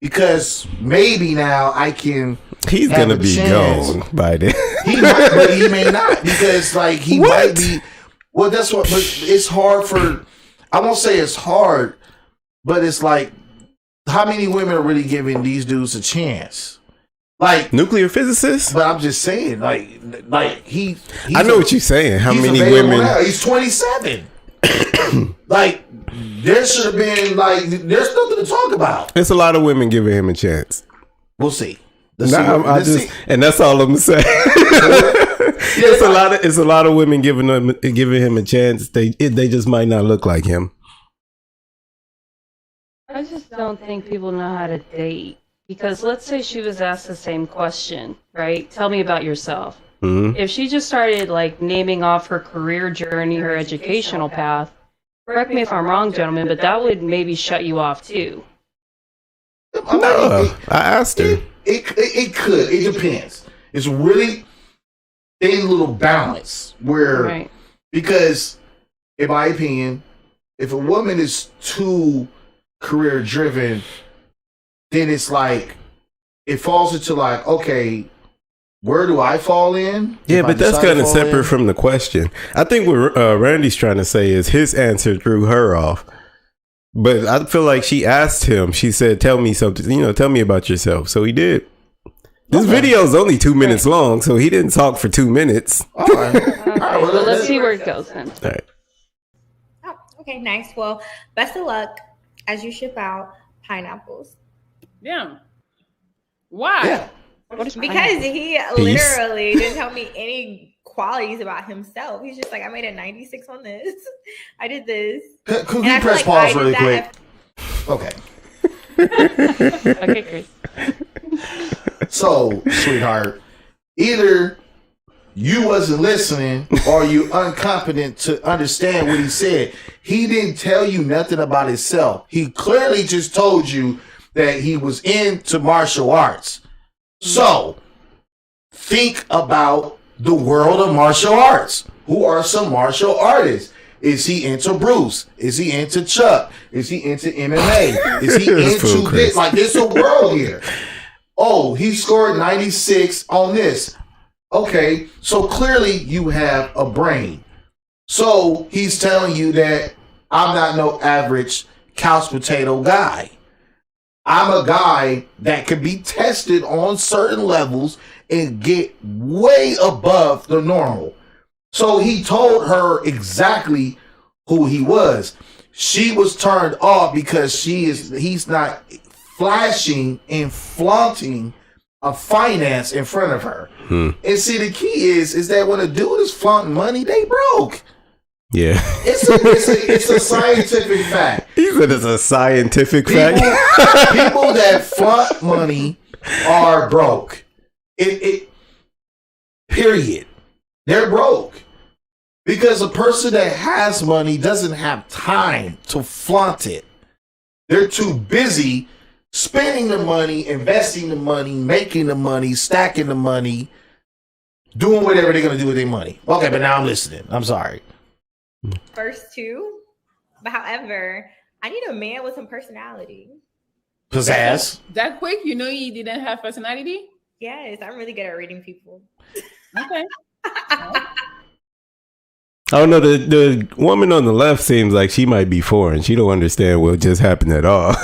because maybe now I can. He's gonna be gone by then. He might, but he may not because he might be. Well, that's what. But it's hard for. I won't say it's hard, but it's like, how many women are really giving these dudes a chance? Like nuclear physicists. But I'm just saying, like he. I know what you're saying. How many women? Now. He's 27. Like there should have been there's nothing to talk about. There's a lot of women giving him a chance. We'll see. And that's all I'm saying. It's a lot of women giving him a chance. They just might not look like him. I just don't think people know how to date because let's say she was asked the same question, right? Tell me about yourself. Mm-hmm. If she just started naming off her career journey, her educational path, correct me if I'm wrong, gentlemen, but that would maybe shut you off too. No, I asked her. It could. It depends. It's really a little balance where, because in my opinion, if a woman is too career driven, then it's it falls into okay, where do I fall in? Yeah, but that's kind of separate from the question. I think what Randy's trying to say is his answer threw her off. But I feel like she asked him, she said, tell me something, tell me about yourself. So he did. This video is only 2 minutes long, so he didn't talk for 2 minutes. All right. Well, let's see where it goes then. All right. Oh, okay, nice. Well, best of luck as you ship out pineapples. Yeah. Why? Yeah. What is Because he literally didn't tell me any qualities about himself. He's just like, I made a 96 on this. I did this. Could And we I feel press like I pause did really that quick? Okay. Okay, Chris. So, sweetheart, either you wasn't listening or you incompetent to understand what he said. He didn't tell you nothing about himself. He clearly just told you that he was into martial arts. So, think about the world of martial arts. Who are some martial artists? Is he into Bruce? Is he into Chuck? Is he into MMA? Is he into this? Like, there's a world here. Oh, he scored 96 on this. Okay, so clearly you have a brain. So he's telling you that I'm not no average couch potato guy. I'm a guy that can be tested on certain levels and get way above the normal. So he told her exactly who he was. She was turned off because he's not flashing and flaunting a finance in front of her. And see, the key is that when a dude is flaunting money, they broke. Yeah. It's a scientific fact. He said it's a scientific fact. People that flaunt money are broke. Period. They're broke. Because a person that has money doesn't have time to flaunt it. They're too busy spending the money, investing the money, making the money, stacking the money, doing whatever they're going to do with their money. Okay, but now I'm listening. I'm sorry. First two. But however, I need a man with some personality. Pizzazz. That quick, you know he didn't have personality? Yes, I'm really good at reading people. Okay. Oh no, the woman on the left seems like she might be foreign. She don't understand what just happened at all.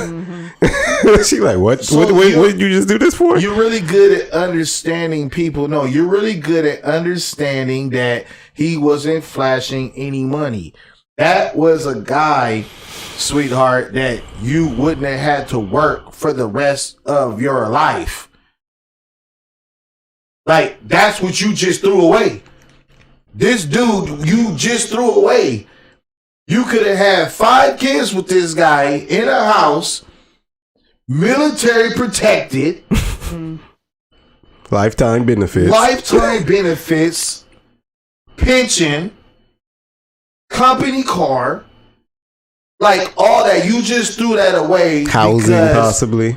She like, what? So what did you just do this for? You're really good at understanding people. No, you're really good at understanding that he wasn't flashing any money. That was a guy, sweetheart, that you wouldn't have had to work for the rest of your life. Like, that's what you just threw away. This dude you just threw away. You could have had 5 kids with this guy in a house, military protected, lifetime benefits, pension, company car, like all that. You just threw that away. Housing, possibly.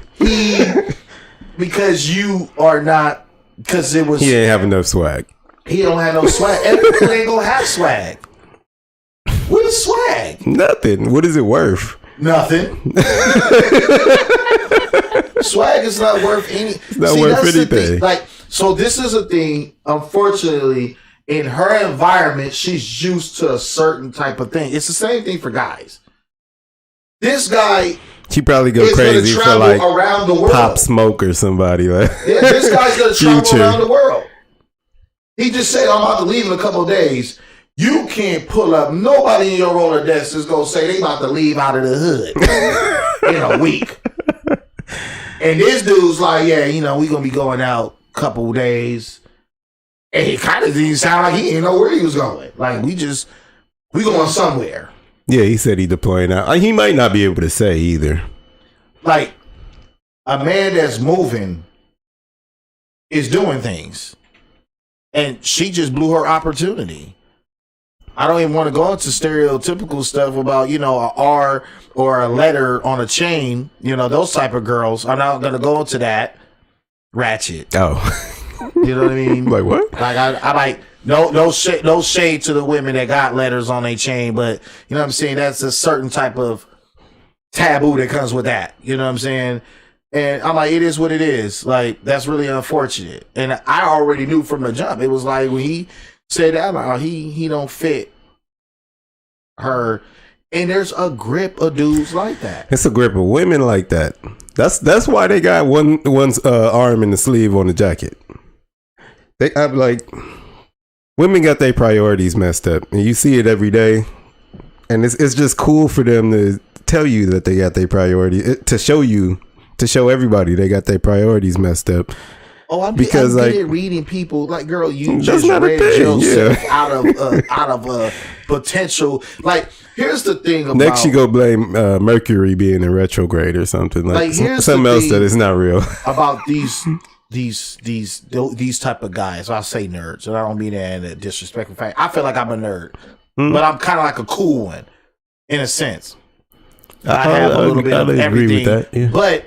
Because you are not, because it was. He didn't have enough swag. He don't have no swag. Everybody ain't gonna have swag. What is swag? Nothing. What is it worth? Nothing. Swag is not worth any. It's not worth anything. Like, so this is a thing. Unfortunately, in her environment, she's used to a certain type of thing. It's the same thing for guys. This guy. She probably go crazy for like around the world. Pop Smoke or somebody like. Yeah, this guy's gonna travel around the world. He just said, I'm about to leave in a couple of days. You can't pull up. Nobody in your Rolodex is going to say they about to leave out of the hood in a week. And this dude's like, yeah, you know, we going to be going out a couple of days. And he kind of didn't sound like he didn't know where he was going. Like, we going somewhere. Yeah, he said he deploying out. He might not be able to say either. Like, a man that's moving is doing things. And she just blew her opportunity. I don't even want to go into stereotypical stuff about, you know, a R or a letter on a chain, you know, those type of girls. I'm not going to go into that. Ratchet. Oh. You know what I mean? Like what? Like, I like, no shade to the women that got letters on their chain, but, you know what I'm saying? That's a certain type of taboo that comes with that. You know what I'm saying? And I'm like, it is what it is. Like, that's really unfortunate. And I already knew from the jump. It was like when he said that, I'm like, oh, he don't fit her. And there's a grip of dudes like that. It's a grip of women like that. That's why they got one's arm in the sleeve on the jacket. I'm like, women got their priorities messed up, and you see it every day. And it's just cool for them to tell you that they got their priorities, to show everybody they got their priorities messed up. Oh, I'm because good like at reading people. Like, girl, you that's just not a read thing. yourself Yeah. out of potential. Like, here's the thing about Next, you go blame Mercury being in retrograde or something like here's something the else thing that is not real. about these type of guys. I'll say nerds, and I don't mean that in a disrespectful fact. I feel like I'm a nerd, but I'm kind of like a cool one in a sense. I have a little bit of agree everything, with that. Yeah. but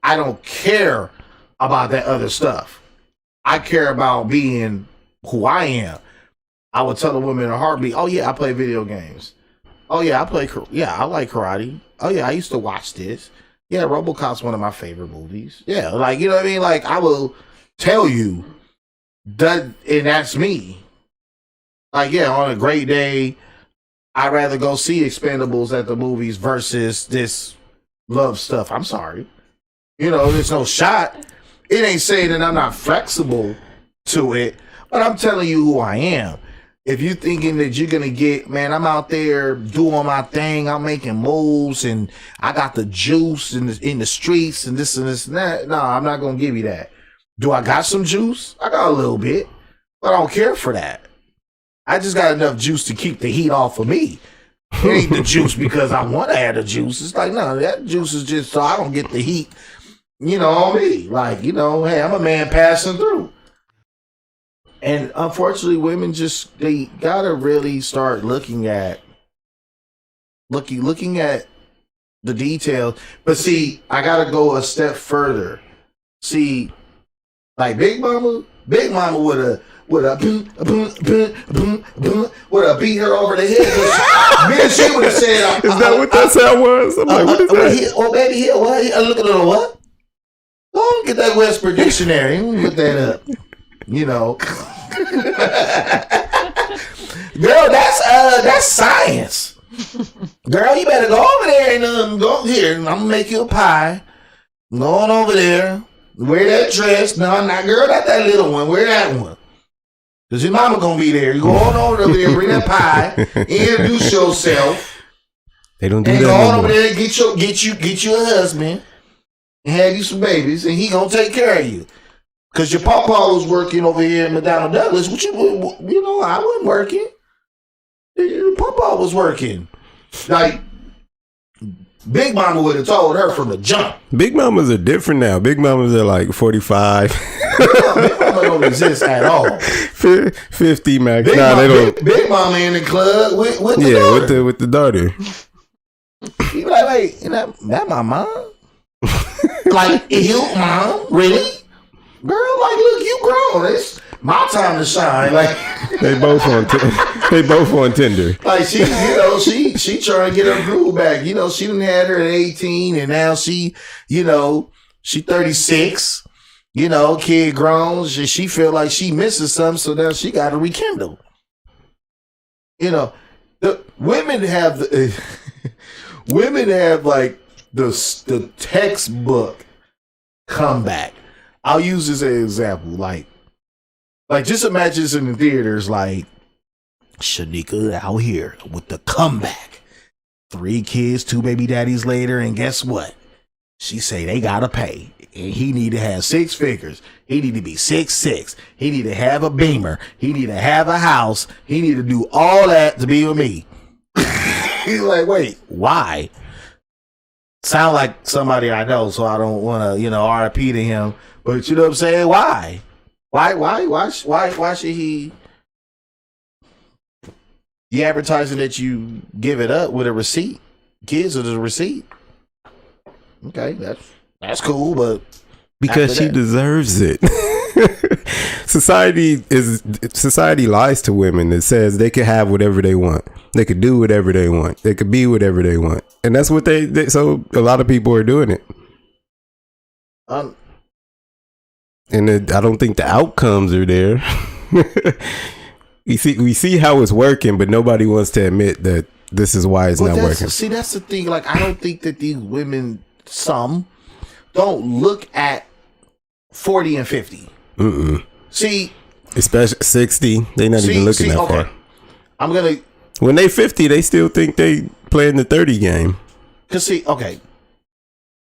I don't care about that other stuff. I care about being who I am. I would tell a woman in a heartbeat, "Oh yeah, I play video games. Oh yeah, I like karate. Oh yeah, I used to watch this. Yeah, RoboCop's one of my favorite movies. Yeah, like, you know what I mean? Like, I will tell you that, and that's me. Like, yeah, on a great day, I'd rather go see Expendables at the movies versus this love stuff. I'm sorry. You know, there's no shot. It ain't saying that I'm not flexible to it, but I'm telling you who I am. If you thinking that you're gonna get, man, I'm out there doing my thing, I'm making moves, and I got the juice in the streets and this and this and that. No, I'm not gonna give you that. Do I got some juice? I got a little bit, but I don't care for that. I just got enough juice to keep the heat off of me. It ain't the juice because I want to have the juice. It's like, no, that juice is just so I don't get the heat, you know, on me. Like, you know, hey, I'm a man passing through. And unfortunately, women just, they gotta really start looking at the details. But see, I gotta go a step further. See, like Big Mama would have beat her over the head. Man, she would have said, "Is that what that sound was?" I'm like, "What is that?" Oh, baby, here, what? Look at her, what? Go get that Westford Dictionary. Look that up. You know, girl, that's science. Girl, you better go over there and go here. I'm gonna make you a pie. Go on over there. Wear that dress. No, not girl, not that little one. Wear that one. Cause your mama gonna be there. You go on over there, bring that pie, introduce yourself. They don't do and that. Go on no over more. there, get you a husband, and have you some babies, and he gonna take care of you. Cause your papa was working over here in McDonnell Douglas. You know, I wasn't working. Your papa was working. Like, Big Mama would have told her from the jump. Big Mamas are different now. Big Mamas are like 45. Big Mama don't exist at all. 50 max. Big Nah, Mama, they don't. Big Mama in the club with the daughter. with the daughter. You be like, wait, that my mom? Like, you mom? Really? Girl, like, look, you grown. It's my time to shine. Like, they both on Tinder. Like, she, you know, she trying to get her groove back. You know, she done had her at 18, and now she, you know, she 36. You know, kid grown. She feel like she misses something, so now she got to rekindle. You know, the women have like the textbook comeback. I'll use this as an example. Like just imagine this in the theaters, like Shanika out here with the comeback. 3 kids, 2 baby daddies later, and guess what? She say they gotta pay. And he need to have 6 figures. He need to be 6'6". He need to have a Beamer. He need to have a house. He need to do all that to be with me. He's like, wait, why? Sound like somebody I know, so I don't want to, you know, RIP to him. But you know what I'm saying? Why? Why should he? You advertising that you give it up with a receipt? Kids with a receipt? Okay, that's cool, but because she deserves it. Society lies to women. It says they can have whatever they want. They could do whatever they want. They could be whatever they want, and that's what they so a lot of people are doing it. And I don't think the outcomes are there. We see how it's working, but nobody wants to admit that this is why it's not working. See, that's the thing. Like, I don't think that these women, some, don't look at 40 and 50. See, especially 60, they not even looking that far. I'm gonna. When they 50, they still think they playing the 30 game. Cause see, okay,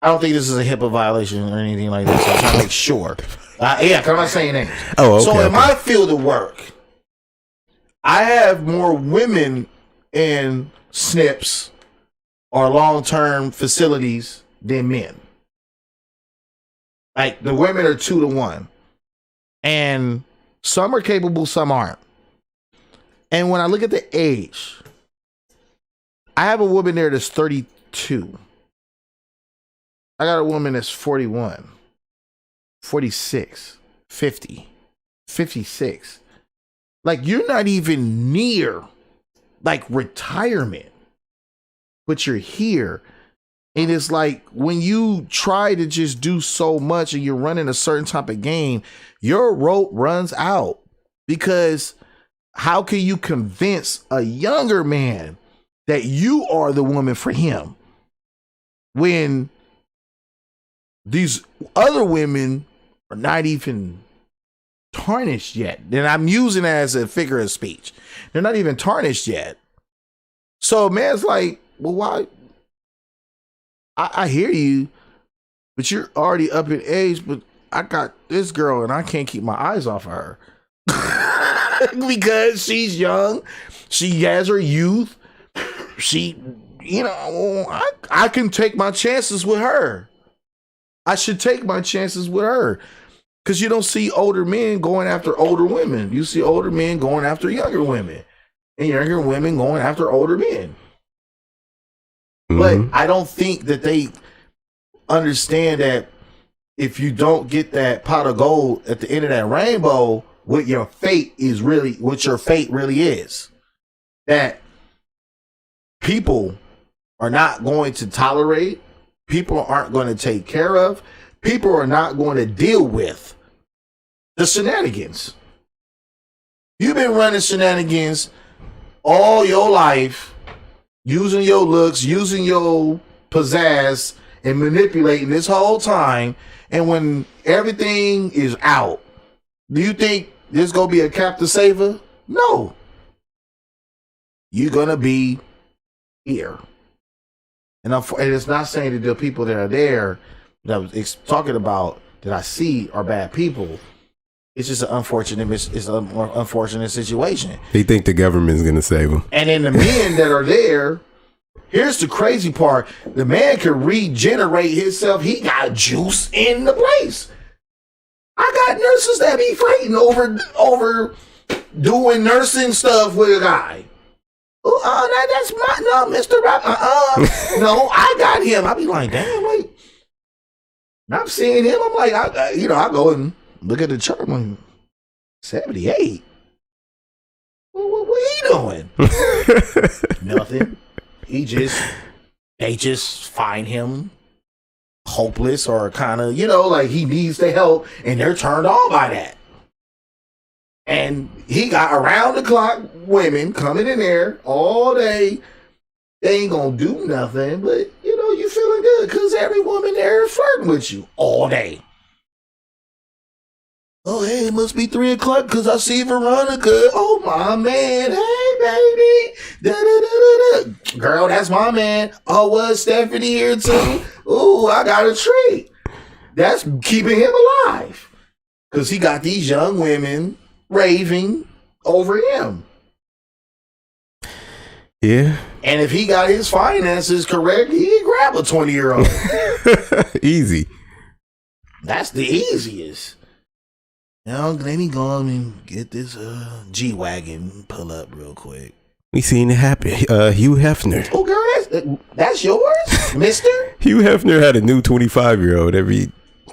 I don't think this is a HIPAA violation or anything like that. So I'm trying to make sure. Yeah, because I'm not saying names. Oh, okay. So in okay. my field of work, I have more women in SNPs or long-term facilities than men. Like the women are 2-1. And some are capable, some aren't. And when I look at the age, I have a woman there that's 32. I got a woman that's 41, 46, 50, 56. Like, you're not even near, like, retirement, but you're here. And it's like when you try to just do so much and you're running a certain type of game, your rope runs out. Because how can you convince a younger man that you are the woman for him when these other women are not even tarnished yet? And I'm using it as a figure of speech. They're not even tarnished yet. So a man's like, well, why? I hear you, but you're already up in age, but I got this girl and I can't keep my eyes off of her. Because she's young. She has her youth. She, I can take my chances with her. I should take my chances with her. Because you don't see older men going after older women. You see older men going after younger women. And younger women going after older men. But I don't think that they understand that if you don't get that pot of gold at the end of that rainbow, what your fate really is. That people are not going to tolerate, people aren't going to take care of, people are not going to deal with the shenanigans. You've been running shenanigans all your life, using your looks, using your pizzazz, and manipulating this whole time. And when everything is out, do you think there's going to be a captain saver? No. You're going to be here. And it's not saying that the people that are there that I was talking about that I see are bad people. It's just an unfortunate situation. They think the government's going to save them. And then the men that are there, here's the crazy part. The man can regenerate himself. He got juice in the place. I got nurses that be fighting over doing nursing stuff with a guy. That's Mr. No, I got him. I be like, damn, like, I'm seeing him. I'm like, I go and look at the chart. I'm like, 78. What he doing? Nothing. They just find him hopeless or kind of, like he needs the help, and they're turned on by that. And he got around the clock women coming in there all day. They ain't gonna do nothing, but you feeling good because every woman there is flirting with you all day. Oh, hey, it must be 3 o'clock because I see Veronica. Oh, my man. Hey, baby. Da-da-da-da-da. Girl, that's my man. Oh, was Stephanie here too? Ooh, I got a treat. That's keeping him alive because he got these young women raving over him. Yeah. And if he got his finances correct, he'd grab a 20-year-old. Easy. That's the easiest. Now, let me go on and get this G-Wagon pull up real quick. We seen it happen. Hugh Hefner. Oh, girl, that's yours, mister? Hugh Hefner had a new 25-year-old every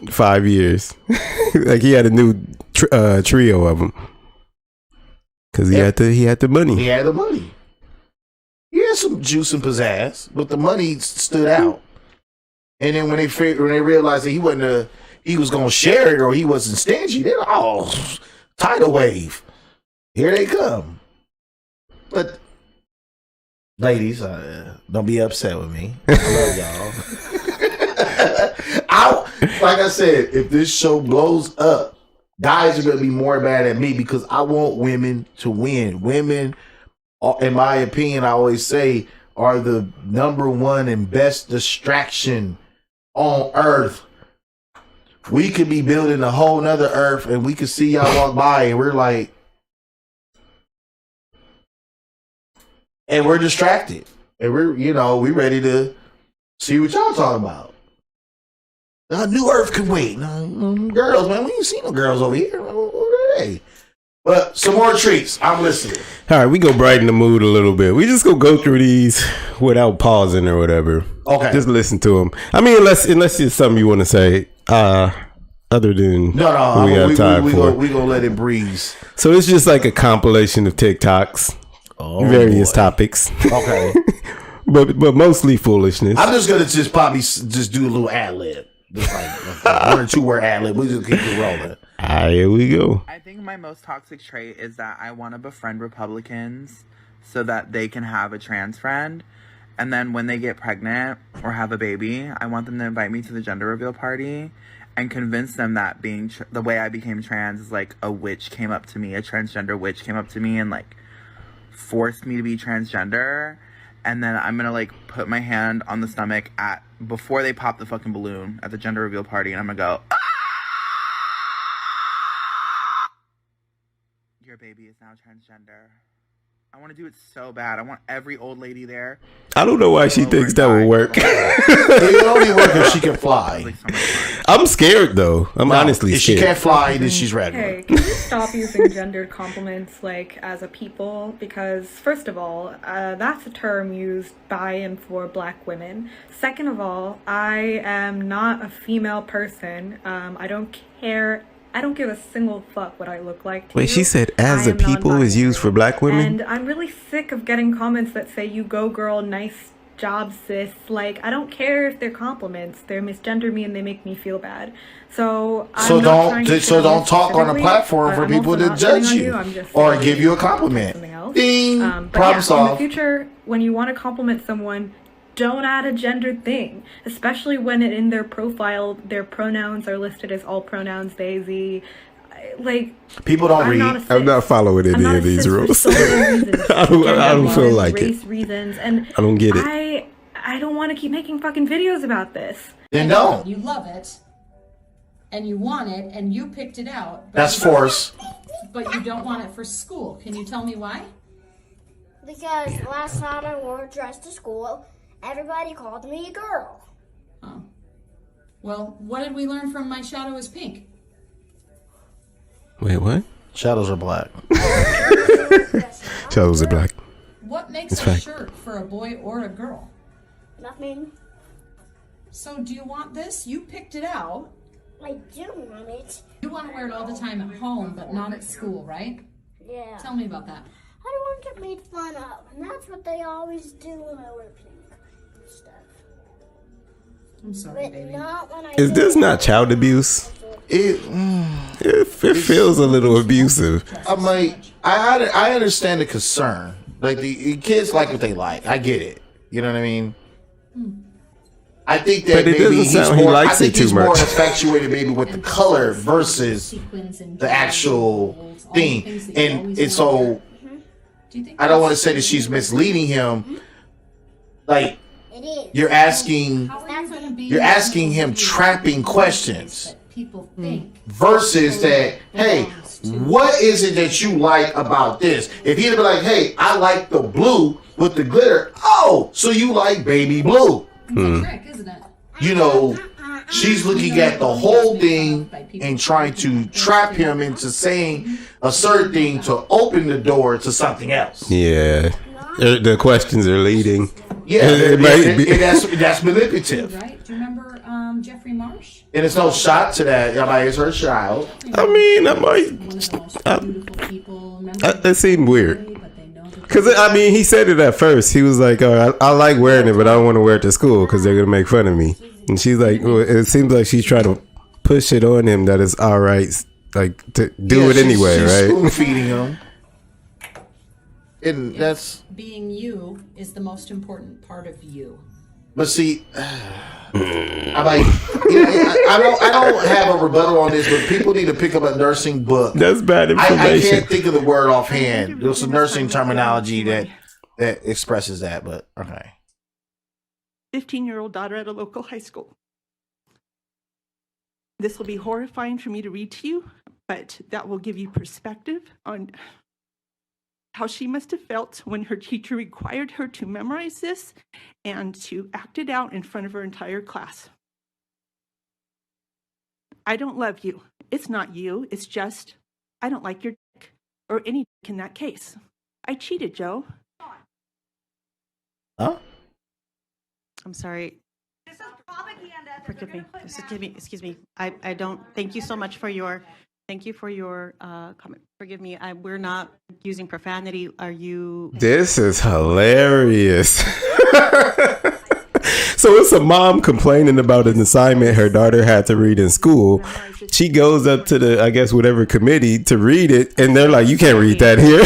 5 years. Like he had a new trio of them. Because he had the money. He had the money. He had some juice and pizzazz, but the money stood out. And then when they realized that he was going to share it or he wasn't stingy, they're like, oh, tidal wave. Here they come. But, ladies, don't be upset with me. I love y'all. Like I said, if this show blows up, guys are going to be more mad at me because I want women to win. Women, in my opinion, I always say, are the number one and best distraction on earth. we could be building a whole nother earth and we could see y'all walk by and we're like, and we're distracted. And we're, you know, we ready to see what y'all talking about. New Earth can wait. Girls, man, we ain't seen no girls over here. What are they? But some more treats. I'm listening. All right, we go brighten the mood a little bit. We just go through these without pausing or whatever. Okay. Just listen to them. I mean, unless it's something you want to say, other than no, we have time for. We gonna let it breeze. So it's just like a compilation of TikToks, various topics. Okay. but mostly foolishness. I'm just gonna probably do a little ad lib. Just like 1 or 2 word ad lib. We just keep it rolling. Here we go. I think my most toxic trait is that I want to befriend Republicans so that they can have a trans friend. And then when they get pregnant or have a baby, I want them to invite me to the gender reveal party and convince them that being the way I became trans is like a witch came up to me, a transgender witch came up to me and like forced me to be transgender. And then I'm gonna like put my hand on the stomach before they pop the fucking balloon at the gender reveal party, and I'm gonna go, your baby is now transgender. I want to do it so bad. I want every old lady there. I don't know why she thinks that will work. It only works if she can fly. I'm scared though. I'm honestly if scared. If she can't fly, then she's ready. Hey, can you stop using gendered compliments like as a people? Because first of all, that's a term used by and for Black women. Second of all, I am not a female person. I don't care. I don't give a single fuck what I look like to Wait, you. she said as a people is used for Black women? And I'm really sick of getting comments that say, you go girl, nice job sis. Like, I don't care if they're compliments. They're misgender me and they make me feel bad. So don't talk on a platform for people to judge you or give you a compliment. Ding, problem solved. In the future, when you want to compliment someone, don't add a gendered thing, especially when in their profile, their pronouns are listed as all pronouns, they, ze. Like, people don't read. I'm not following any of these rules. I don't feel like race reasons, and I don't get it. I don't want to keep making fucking videos about this. Then don't. You love it, and you want it, and you picked it out. That's force. But you don't want it for school. Can you tell me why? Because last time I wore a dress to school, everybody called me a girl. Oh. Well, what did we learn from My Shadow is Pink? Wait, what? Shadows are black. Shadows are black. What makes a shirt for a boy or a girl? Nothing. So do you want this? You picked it out. I do want it. You want to wear it all the time at home, but not at school, right? Yeah. Tell me about that. I don't want to get made fun of, and that's what they always do when I wear pink and stuff. I'm sorry, but baby. Not when I Is this not child abuse? It feels a little abusive. I'm like, I understand the concern. Like the kids like what they like. I get it. You know what I mean? I think that maybe he's more. I think he's more infatuated maybe with the color versus the actual thing, and so I don't want to say that she's misleading him. Like you're asking him trapping questions versus that. Hey, what is it that you like about this? If he'd be like, hey, I like the blue with the glitter. Oh, so you like baby blue? You know, she's looking at the whole thing and trying to trap him into saying a certain thing to open the door to something else. Yeah, the questions are leading. Yeah, that's manipulative. Right? Do you remember Jeffrey Marsh? And it's no shot to that. Like, it's her child. I mean, it seemed weird. Because, I mean, he said it at first. He was like, I like wearing it, but I don't want to wear it to school because they're going to make fun of me. And she's like, well, it seems like she's trying to push it on him that it's all right, like, to do it anyway, she's right? Spoon feeding him. And that's... Being you is the most important part of you. But see... I'm like, I don't have a rebuttal on this, but people need to pick up a nursing book. That's bad information. I can't think of the word offhand. There's some nursing terminology that expresses that, but okay. 15-year-old daughter at a local high school. This will be horrifying for me to read to you, but that will give you perspective on how she must have felt when her teacher required her to memorize this and to act it out in front of her entire class. I don't love you. It's not you. It's just, I don't like your dick, or any dick in that case. I cheated, Joe. Huh? I'm sorry. This is propaganda. Excuse me. I don't, thank you so much for your, comment. Forgive me. We're not using profanity. Are you? This is hilarious. So it's a mom complaining about an assignment her daughter had to read in school. She goes up to the, I guess, whatever committee to read it, and they're like, you can't read that here.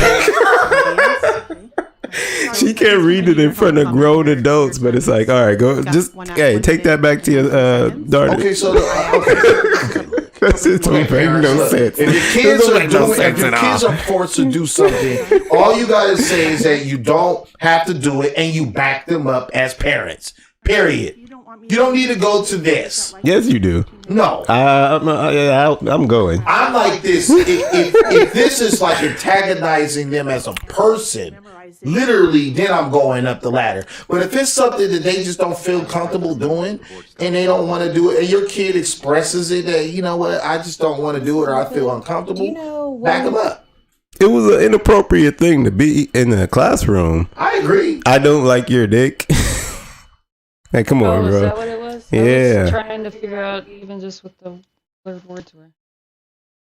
She can't read it in front of grown adults, but it's like, all right, go, just, hey, take that back to your daughter. Okay, so That's it. Don't make no sense. If your kids are forced to do something, all you gotta say is that you don't have to do it, and you back them up as parents. Period. You don't need to go to this. Yes, you do. No. I'm going. I'm like this. If this is like antagonizing them as a person, literally, then I'm going up the ladder. But if it's something that they just don't feel comfortable doing and they don't want to do it, and your kid expresses it that, you know what, I just don't want to do it or I feel uncomfortable, back them up. It was an inappropriate thing to be in the classroom. I agree. I don't like your dick. Hey, come on, bro. Is that what it was? Yeah. I was trying to figure out even just what the blurred words were.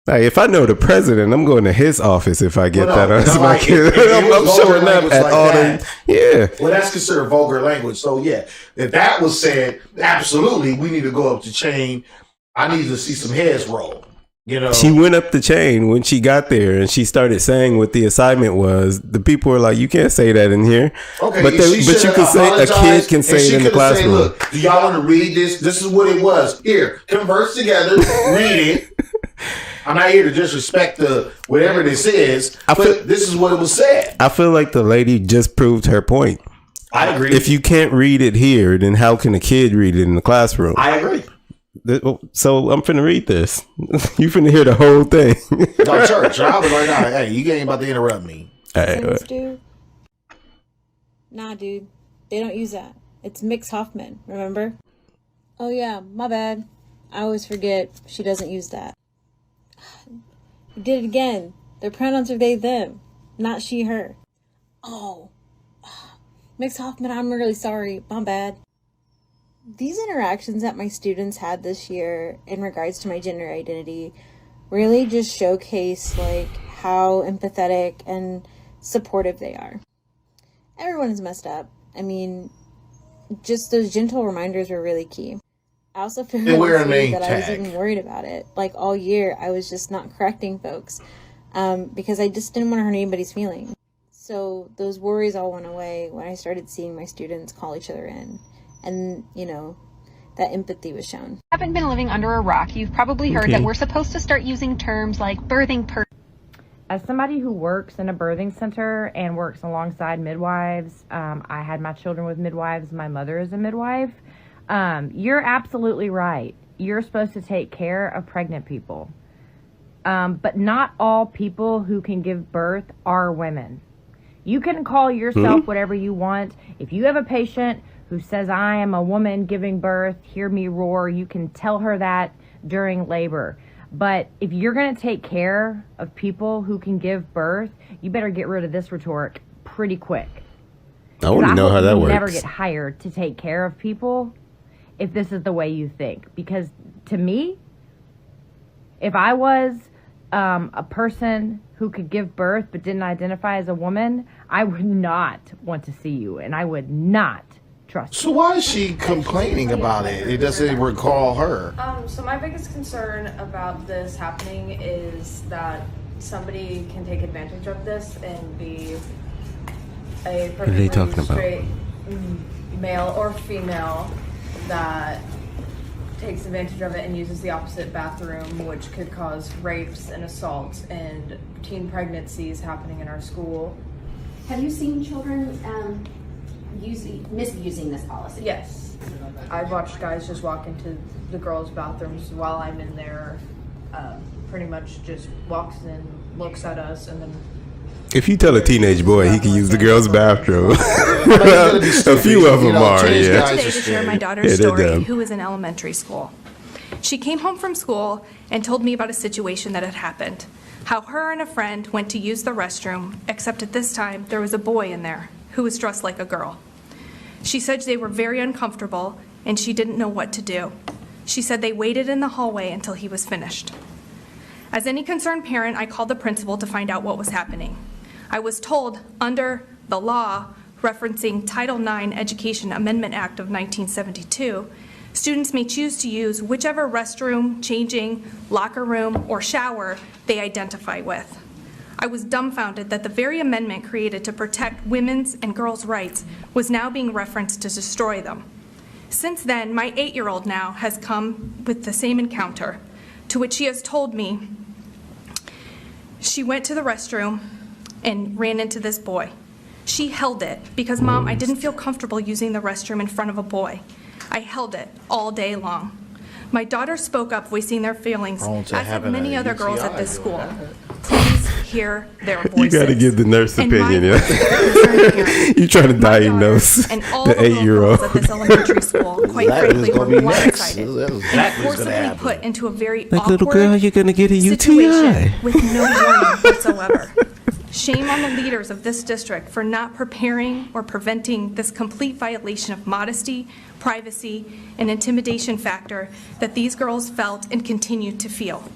Like, if I know the president, I'm going to his office if I get that on my like, kid. I'm showing up at like all the. Yeah. Well, that's considered vulgar language. So, yeah, if that was said, absolutely, we need to go up the chain. I need to see some heads roll. You know, she went up the chain when she got there and she started saying what the assignment was. The people were like, you can't say that in here. Okay, but you can say, a kid can say it in the classroom. Say, look, do y'all want to read this? This is what it was. Here, converse together, read it. I'm not here to disrespect whatever this is, but this is what it was said. I feel like the lady just proved her point. I agree. If you can't read it here, then how can a kid read it in the classroom? I agree. So I'm finna read this. You finna hear the whole thing. No, church. I was like, nah, hey, you ain't about to interrupt me. Dude. Nah, dude. They don't use that. It's Mix Hoffman, remember? Oh, yeah, my bad. I always forget she doesn't use that. You did it again. Their pronouns are they, them, not she, her. Oh. Mix Hoffman, I'm really sorry. My bad. These interactions that my students had this year in regards to my gender identity really just showcase like how empathetic and supportive they are. Everyone is messed up. I mean, just those gentle reminders were really key. I also feel that I was even worried about it. Like all year, I was just not correcting folks because I just didn't want to hurt anybody's feelings. So those worries all went away when I started seeing my students call each other in. And, you know, that empathy was shown. Haven't been living under a rock. You've probably heard that we're supposed to start using terms like birthing As somebody who works in a birthing center and works alongside midwives, I had my children with midwives. My mother is a midwife. You're absolutely right. You're supposed to take care of pregnant people. But not all people who can give birth are women. You can call yourself whatever you want. If you have a patient who says, I am a woman giving birth, hear me roar, you can tell her that during labor. But if you're going to take care of people who can give birth, you better get rid of this rhetoric pretty quick. I want to know how that works. Never get hired to take care of people if this is the way you think. Because to me, if I was a person who could give birth but didn't identify as a woman, I would not want to see you, and I would not trust you. So why is she complaining about it? It doesn't recall her. So my biggest concern about this happening is that somebody can take advantage of this and be a perfectly straight male or female that takes advantage of it and uses the opposite bathroom, which could cause rapes and assaults and teen pregnancies happening in our school. Have you seen children misusing this policy? Yes. I've watched guys just walk into the girls' bathrooms while I'm in there, pretty much just walks in, looks at us, and then... If you tell a teenage boy he can use the girls' bathroom, a few of them are, yeah. Today to share my daughter's story, who is in elementary school. She came home from school and told me about a situation that had happened. How her and a friend went to use the restroom, except at this time there was a boy in there who was dressed like a girl. She said they were very uncomfortable and she didn't know what to do. She said they waited in the hallway until he was finished. As any concerned parent, I called the principal to find out what was happening. I was told under the law referencing Title IX Education Amendment Act of 1972, students may choose to use whichever restroom, changing, locker room, or shower they identify with. I was dumbfounded that the very amendment created to protect women's and girls' rights was now being referenced to destroy them. Since then, my 8-year-old now has come with the same encounter, to which she has told me she went to the restroom and ran into this boy. She held it because, Mom, I didn't feel comfortable using the restroom in front of a boy. I held it all day long. My daughter spoke up, voicing their feelings, as did many other girls at this school. Please hear their voices. You got to give the nurse opinion, yeah. You trying to diagnose and all the 8-year-old at this elementary school, quite frankly, were blindsided and forcibly put into a very like, awkward little girl, you're gonna get a situation UTI with no warning whatsoever. Shame on the leaders of this district for not preparing or preventing this complete violation of modesty, privacy, and intimidation factor that these girls felt and continue to feel.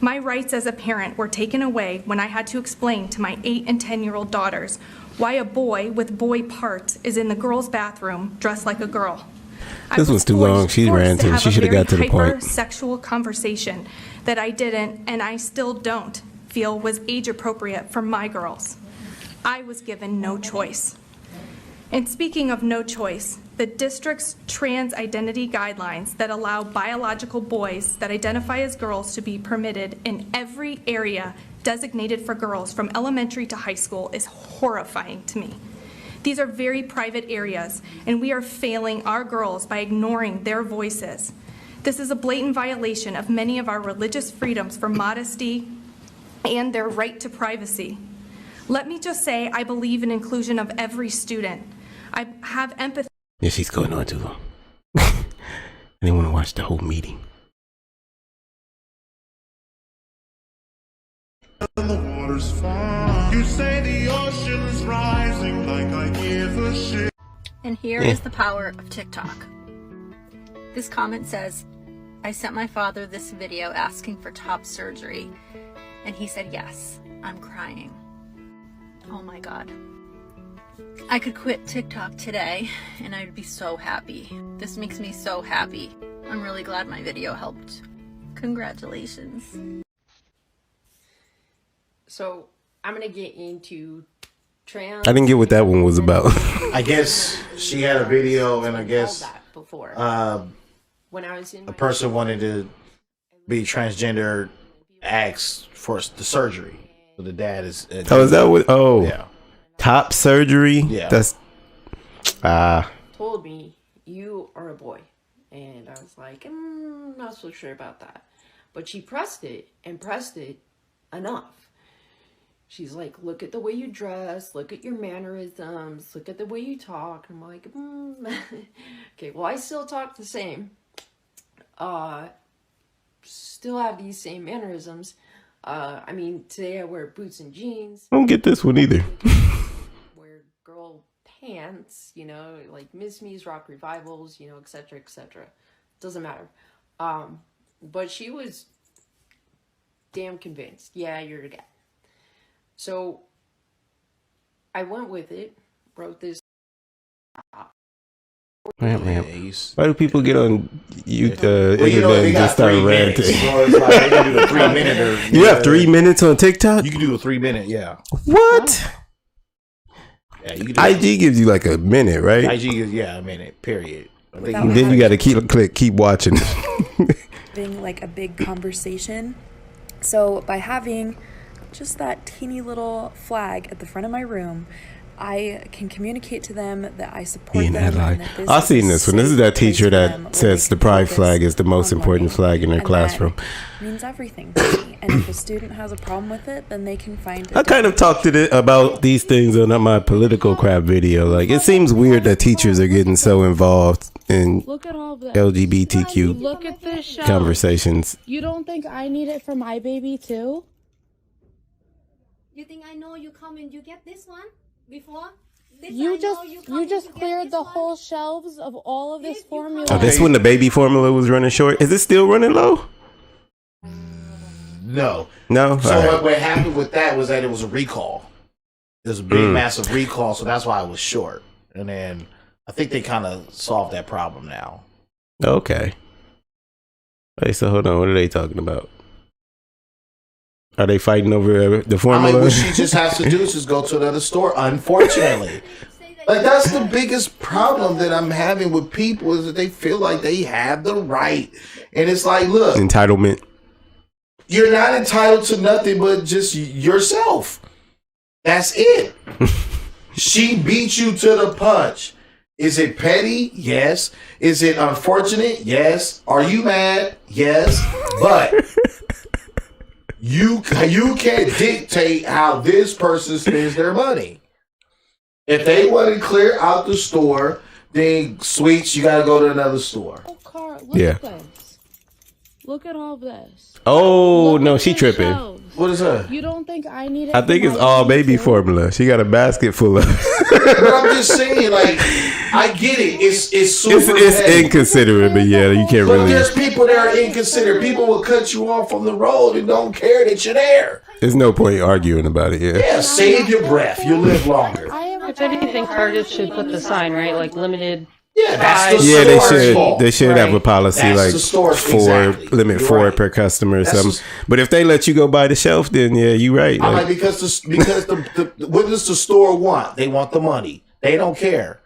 My rights as a parent were taken away when I had to explain to my 8 and 10-year-old daughters why a boy with boy parts is in the girls' bathroom dressed like a girl. This was too long. She ran to. She should have got to the point. Sexual conversation that I didn't, and I still don't, feel was age appropriate for my girls. I was given no choice. And speaking of no choice, the district's trans identity guidelines that allow biological boys that identify as girls to be permitted in every area designated for girls from elementary to high school is horrifying to me. These are very private areas, and we are failing our girls by ignoring their voices. This is a blatant violation of many of our religious freedoms for modesty and their right to privacy. Let me just say I believe in inclusion of every student. I have empathy. Yeah, she's going on too long. I didn't want to watch the whole meeting. The water's fine. You say the ocean's rising like I give a shit. And here is the power of TikTok. This comment says, I sent my father this video asking for top surgery, and he said yes. I'm crying. Oh my God. I could quit TikTok today, and I'd be so happy. This makes me so happy. I'm really glad my video helped. Congratulations. So I'm gonna get into trans. I didn't get what that one was about. I guess she had a video, and I guess before when I was in a person wanted to be transgender, asked for the surgery. So the dad is. Oh, is that what? Oh, yeah. Top surgery. Yeah. That's told me you are a boy, and I was like, not so sure about that. But she pressed it and pressed it enough. She's like, look at the way you dress, look at your mannerisms, look at the way you talk. I'm like, okay, well, I still talk the same. Still have these same mannerisms. I mean, today I wear boots and jeans. I don't get this one either. Wear girl pants, you know, like Miss Me's rock revivals, you know, etc., etc. Doesn't matter. But she was damn convinced. Yeah, you're a dad. So I went with it, wrote this. Why do people get on internet and just start ranting? So it's like, they can do the 3-minute or, you have 3 minutes on TikTok? You can do a 3-minute, yeah. What? Yeah, you can do IG gives you like a minute, right? IG is, a minute, period. Then you got to keep watching. Having like a big conversation. So by having just that teeny little flag at the front of my room, I can communicate to them that I support them. And that this I've is seen a this one. This is safe that place teacher for them that where says they the can pride focus flag is the most on important learning. flag in their And classroom. that means everything to me. And if a student has a problem with it, then they can find it. I kind of talked about these things on my political crap video. Like, it seems weird that teachers are getting so involved in LGBTQ Look at this show. conversations. You don't think I need it for my baby too? You think I know you come and you get this one before? You just cleared the whole shelves of all of this formula. Oh, this when the baby formula was running short. Is it still running low? No. No? So All right. what happened with that was that it was a recall. It was a big, massive recall, so that's why it was short. And then I think they kind of solved that problem now. Okay. Wait, so hold on. What are they talking about? Are they fighting over the formula? I mean, what she just has to do is just go to another store, unfortunately. Like, that's the biggest problem that I'm having with people is that they feel like they have the right. And it's like, look. Entitlement. You're not entitled to nothing but just yourself. That's it. She beat you to the punch. Is it petty? Yes. Is it unfortunate? Yes. Are you mad? Yes. But you can't dictate how this person spends their money. If they want to clear out the store, then sweets, you got to go to another store. Oh, Carl, look at this. Look at all this. Oh, no, she tripping. What is that? You don't think I need it? I think it's all baby formula. She got a basket full of. But I'm just saying, like, I get it. It's super. It's inconsiderate, but yeah, you can't But really. there's people that are inconsiderate. People will cut you off from the road and don't care that you're there. There's no point arguing about it. Yeah, save your breath. You live longer. If anything, Target should put the sign, right? Like limited. Yeah, that's the Yeah, they store's should. fault. They should have a policy That's like the store's- four exactly. limit You're 4 right. per customer or That's something. But if they let you go by the shelf, then yeah, you're right. I'm Like, like, because what does the store want? They want the money. They don't care.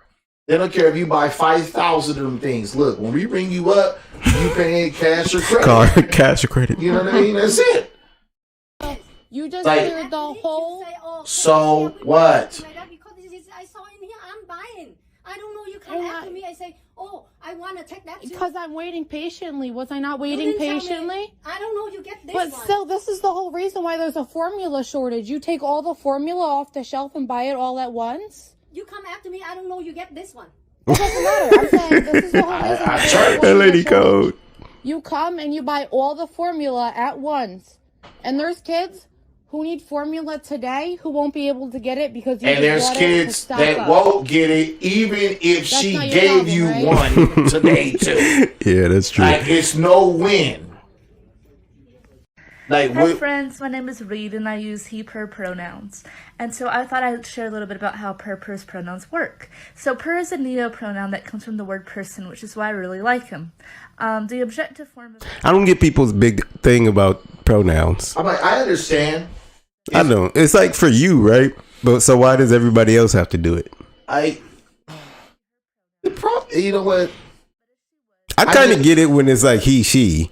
They don't care if you buy 5,000 of them things. Look, when we ring you up, you paying cash or credit. card, cash or credit. You know what I mean? That's it. You just Like- cleared the whole. So what? I saw in here, I'm buying. I don't know. You come after me. I say, oh, I want to take that too. Because I'm waiting patiently. Was I not You waiting didn't tell me. patiently? I don't know. You get this But one. still, this is the whole reason why there's a formula shortage. You take all the formula off the shelf and buy it all at once. You come after me. I don't know. You get this one. It doesn't matter. I'm saying this is the whole reason. why there's a that formula lady shortage. code. You come and you buy all the formula at once. And there's kids who need formula today who won't be able to get it because you And there's just bought it to kids stock that up. won't get it, even if That's she not your gave problem, you right? one today too. Yeah, that's true. Like, it's no win. Like, Hi what? friends, my name is Reed and I use he, her pronouns. And so I thought I'd share a little bit about how pers pronouns work. So per is a neo-pronoun that comes from the word person, which is why I really like him. The objective form of... I don't get people's big thing about pronouns. I'm like, I understand. I don't. It's like for you, right? But so why does everybody else have to do it? You know what? I kind of get it when it's like he, she.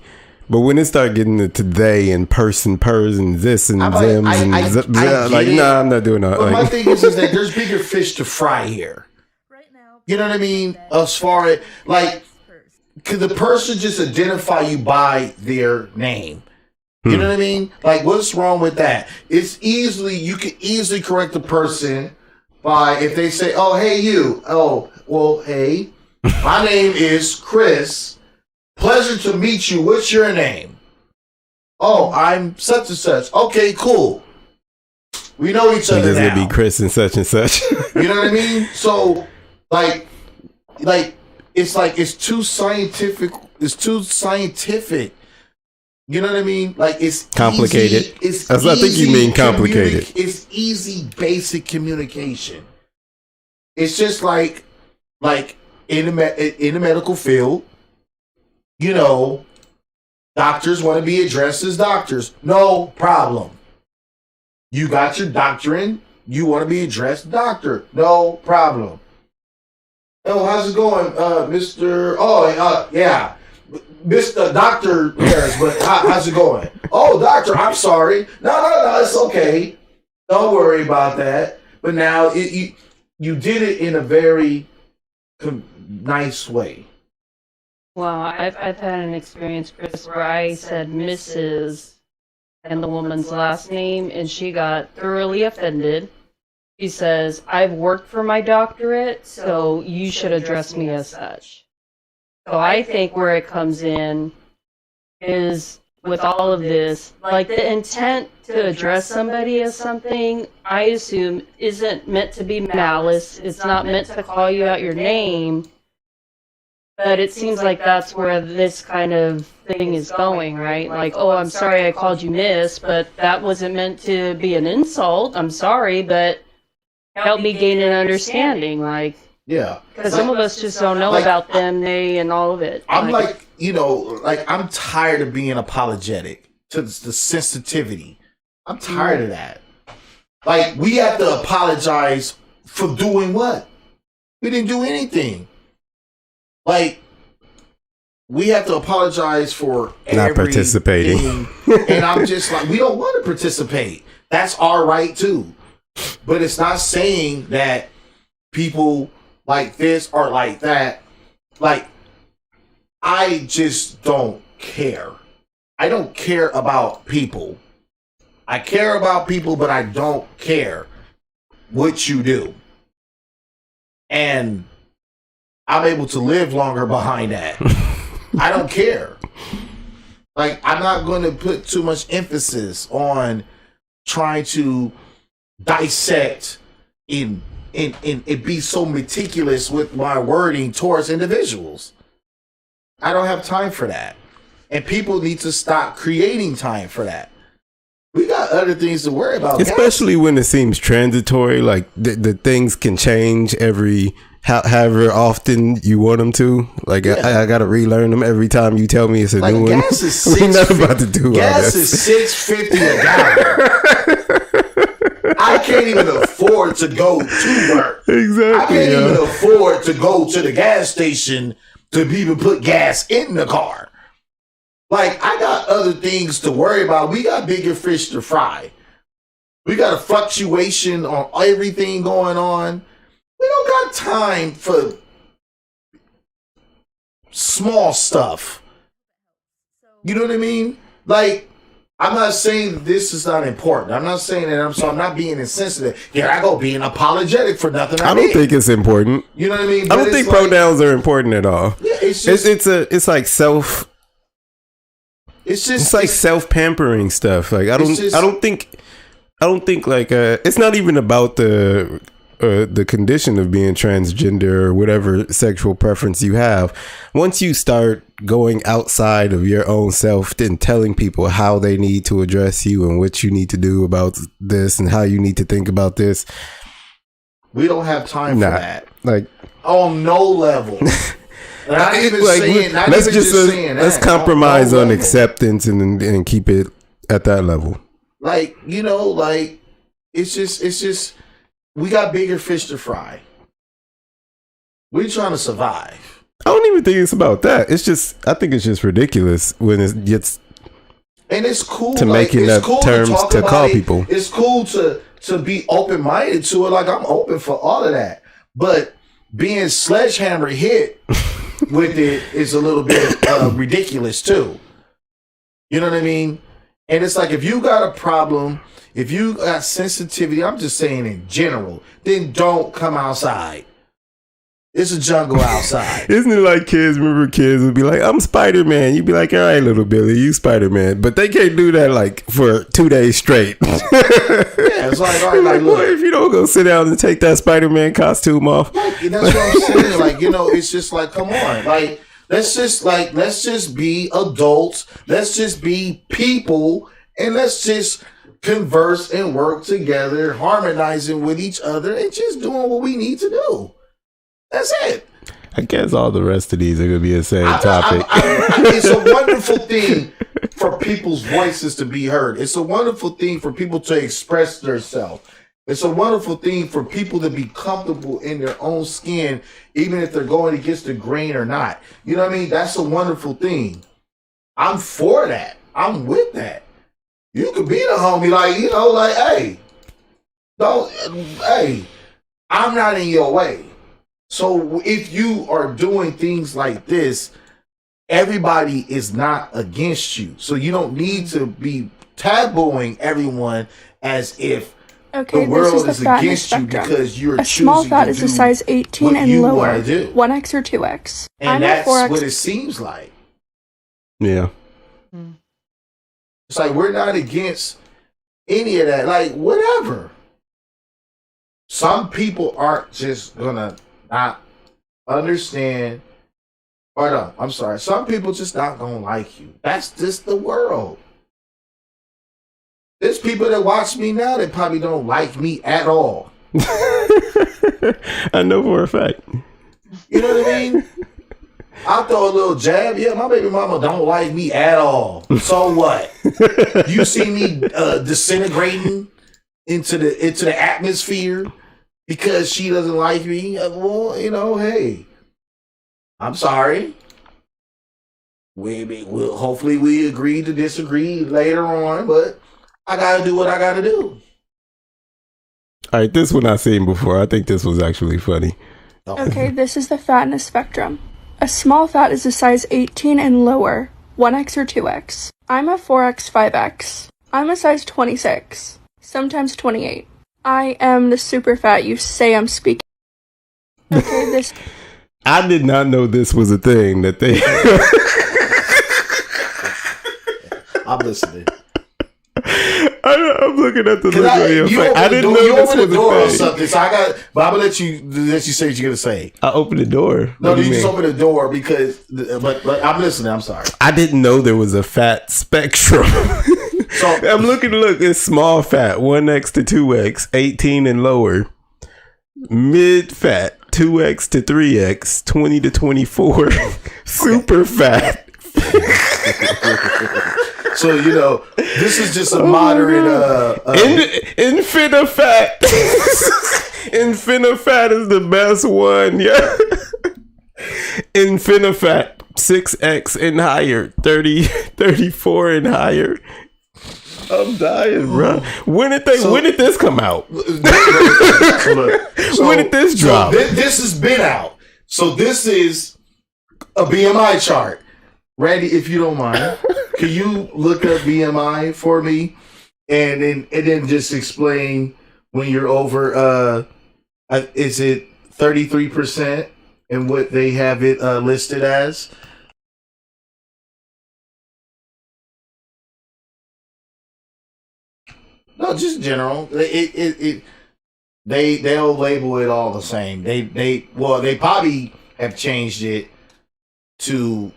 But when it start getting into they and person, pers, and this and I'm like, them, I and get like, it. nah, I'm not doing that. But my Like, thing is that there's bigger fish to fry here. You know what I mean? As far as, like, could the person just identify you by their name? You know what I mean? Like, what's wrong with that? You can easily correct the person by, if they say, oh, hey, you. Oh, well, hey, my name is Chris. Pleasure to meet you. What's your name? Oh, I'm such and such. Okay, cool. We know each other niggas now. would be Chris and such and such. You know what I mean? So, like it's too scientific. It's too scientific. You know what I mean? Like, it's Complicated. Easy, I think you mean complicated. It's easy, basic communication. It's just like in the medical field, you know, doctors want to be addressed as doctors. No problem. You got your doctorate. You want to be addressed doctor. No problem. Oh, how's it going, Mr. Oh, yeah. Mr. Dr. Harris, but how's it going? Oh, doctor, I'm sorry. No, it's okay. Don't worry about that. but now you did it in a very nice way. Well, I've had an experience, Chris, where I said Mrs. and the woman's last name, and she got thoroughly offended. She says, I've worked for my doctorate, so you should address me as such. So I think where it comes in is with all of this, like the intent to address somebody as something, I assume, isn't meant to be malice. It's not meant to call you out your name. But it seems like that's where this kind of thing is going, right? Like, oh, I'm sorry I called you miss, but that wasn't meant to be an insult. I'm sorry, but help me gain an understanding. Like, yeah. Because some of us just don't know about them, they, and all of it. I'm like, you know, like I'm tired of being apologetic to the sensitivity. I'm tired of that. Like, we have to apologize for doing what? We didn't do anything. Like, we have to apologize for not participating. And I'm just like, we don't want to participate. That's our right too. But it's not saying that people like this or like that. Like, I just don't care. I don't care about people. I care about people, but I don't care what you do. And I'm able to live longer behind that. I don't care. Like, I'm not going to put too much emphasis on trying to dissect and be so meticulous with my wording towards individuals. I don't have time for that. And people need to stop creating time for that. We got other things to worry about. Especially when it seems transitory, like the things can change however often you want them to. Like, yeah. I gotta relearn them every time you tell me it's a new one. Gas is We're not about to do gas is $6.50 a gallon. I can't even afford to go to work. Exactly. I can't even afford to go to the gas station to even put gas in the car. Like, I got other things to worry about. We got bigger fish to fry. We got a fluctuation on everything going on. We don't got time for small stuff. You know what I mean? Like, I'm not saying that this is not important. I'm not saying that I'm not being insensitive. Here I go being apologetic for nothing I don't think it's important. You know what I mean? I don't think pronouns are important at all. Yeah, it's like self. It's like self-pampering stuff. Like, I don't think like it's not even about the condition of being transgender or whatever sexual preference you have. Once you start going outside of your own self and telling people how they need to address you and what you need to do about this and how you need to think about this, we don't have time for that. Like, on no level. Not even like, saying, not let's even just saying let's that. compromise No on level. acceptance and keep it at that level. Like, you know, like, it's just we got bigger fish to fry. We're trying to survive. I don't even think it's about that. I think it's just ridiculous when it gets and it's cool to like, making it's up cool terms to call it. people. It's cool to be open-minded to it. Like, I'm open for all of that. But being sledgehammer hit with it is a little bit ridiculous too. You know what I mean? And it's like, if you got a problem, if you got sensitivity, I'm just saying in general, then don't come outside. It's a jungle outside. Isn't it like kids? Remember, kids would be like, "I'm Spider-Man." You'd be like, "All right, little Billy, you Spider-Man," but they can't do that like for 2 days straight. Yeah, it's like, all right, like, boy, if you don't go sit down and take that Spider-Man costume off, like, that's what I'm saying. Like, you know, it's just like, come on, like, let's just be adults. Let's just be people, and let's just converse and work together, harmonizing with each other, and just doing what we need to do. That's it. I guess all the rest of these are gonna be the same topic. It's a wonderful thing for people's voices to be heard. It's a wonderful thing for people to express themselves. It's a wonderful thing for people to be comfortable in their own skin, even if they're going against the grain or not. You know what I mean? That's a wonderful thing. I'm for that. I'm with that. You could be the homie, like, you know, like, hey, Don't. Hey, I'm not in your way. So if you are doing things like this, everybody is not against you. So you don't need to be tabooing everyone as if the world is against you because you're a small choosing fat to is a do size 18 what and you lower, wanna do. 1X or 2X. And I'm that's a 4X. what it seems like. Yeah. It's like we're not against any of that. Like, whatever. Some people aren't just gonna not understand. Or no, I'm sorry. Some people just not gonna like you. That's just the world. There's people that watch me now that probably don't like me at all. I know for a fact. You know what I mean? I'll throw a little jab. Yeah, my baby mama don't like me at all. So what? You see me disintegrating into the atmosphere because she doesn't like me? Well, you know, hey, I'm sorry. We'll hopefully we agree to disagree later on, but I gotta do what I gotta do. All right, this one I've seen before. I think this was actually funny. Okay, this is the fatness spectrum. A small fat is a size 18 and lower, 1X or 2X. I'm a 4X, 5X. I'm a size 26, sometimes 28. I am the super fat you say I'm speaking. Okay, this... I did not know this was a thing that they... I'm listening. I'm looking at the look on your face. I didn't know you this opened the was door a or thing. something, so I got. But I'm gonna let you say what you're gonna say. I opened the door. No, What do you you just mean? opened the door because. But I'm listening. I'm sorry. I didn't know there was a fat spectrum. So I'm looking. Look, it's small fat, 1X to 2X, 18 and lower. Mid fat, 2X to 3X, 20 to 24. Super fat. So you know, this is just a moderate. Infinite fat. Infinite fat is the best one. Yeah. Infinite fat, 6X and higher, 30, 34 and higher. I'm dying, bro. When did this come out? When did this drop? So this has been out. So this is a BMI chart. Randy, if you don't mind, can you look up BMI for me, and then just explain when you're over? Is it 33% and what they have it listed as? No, just general. They'll label it all the same. They probably have changed it to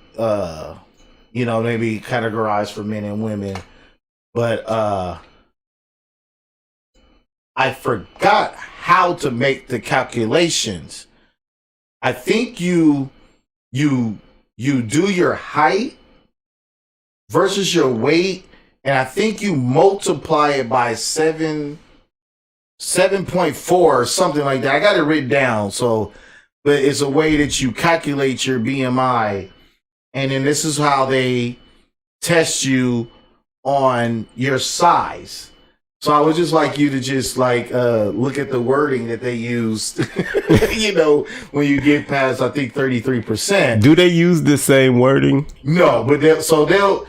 maybe categorized for men and women, but I forgot how to make the calculations. I think you do your height versus your weight, and I think you multiply it by 7.4 or something like that. I got it written down. So, but it's a way that you calculate your BMI, and then this is how they test you on your size. So I would just like you to just look at the wording that they used, when you get past, I think 33%. Do they use the same wording? No, but they'll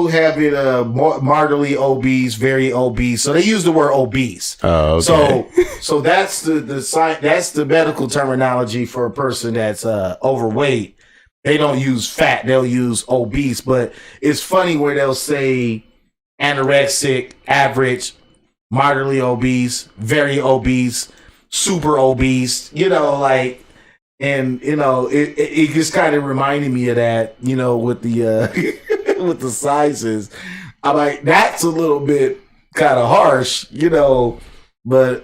have it moderately obese, very obese. So they use the word obese. Oh, okay. So that's that's the medical terminology for a person that's overweight. They don't use fat, they'll use obese. But it's funny where they'll say anorexic, average, moderately obese, very obese, super obese, it just kind of reminded me of that, with the with the sizes. I'm like, that's a little bit kind of harsh, but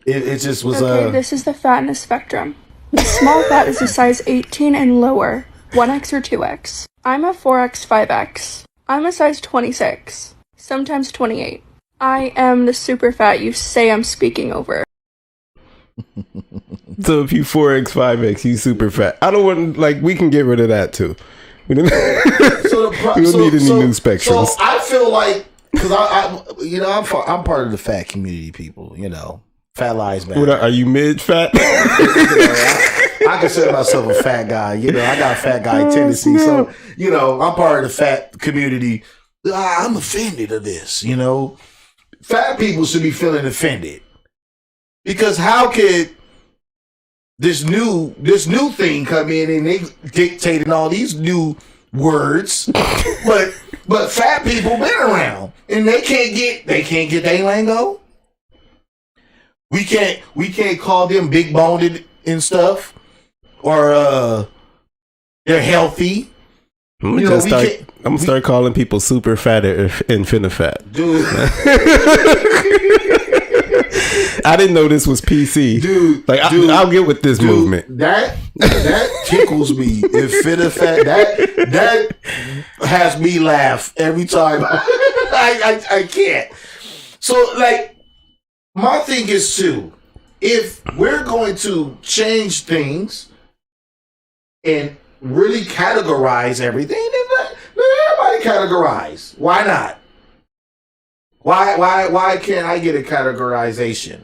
it just was Okay, this is the fatness spectrum. The small fat is a size 18 and lower, 1X or 2X. I'm a 4X, 5X. I'm a size 26, sometimes 28. I am the super fat you say I'm speaking over. So if you 4X, 5X, you super fat. I don't want, we can get rid of that too. We don't, we don't need any new spectrums. So I feel like Because I'm part of the fat community, people. Fat lives matter. What are you mid-fat? I consider myself a fat guy. I got a fat guy tendency. So, I'm part of the fat community. I'm offended of this, Fat people should be feeling offended. Because how could this new thing come in and they dictating all these new words, but fat people been around and they can't get their lingo. We can't call them big boned and stuff, or they're healthy. I'm gonna start calling people super fat and finna fat. Dude. I didn't know this was PC. Dude. I'll get with this movement. That tickles me. If finna fat, that has me laugh every time. I can't. So, my thing is too, if we're going to change things and really categorize everything, then let everybody categorize. Why not? Why can't I get a categorization?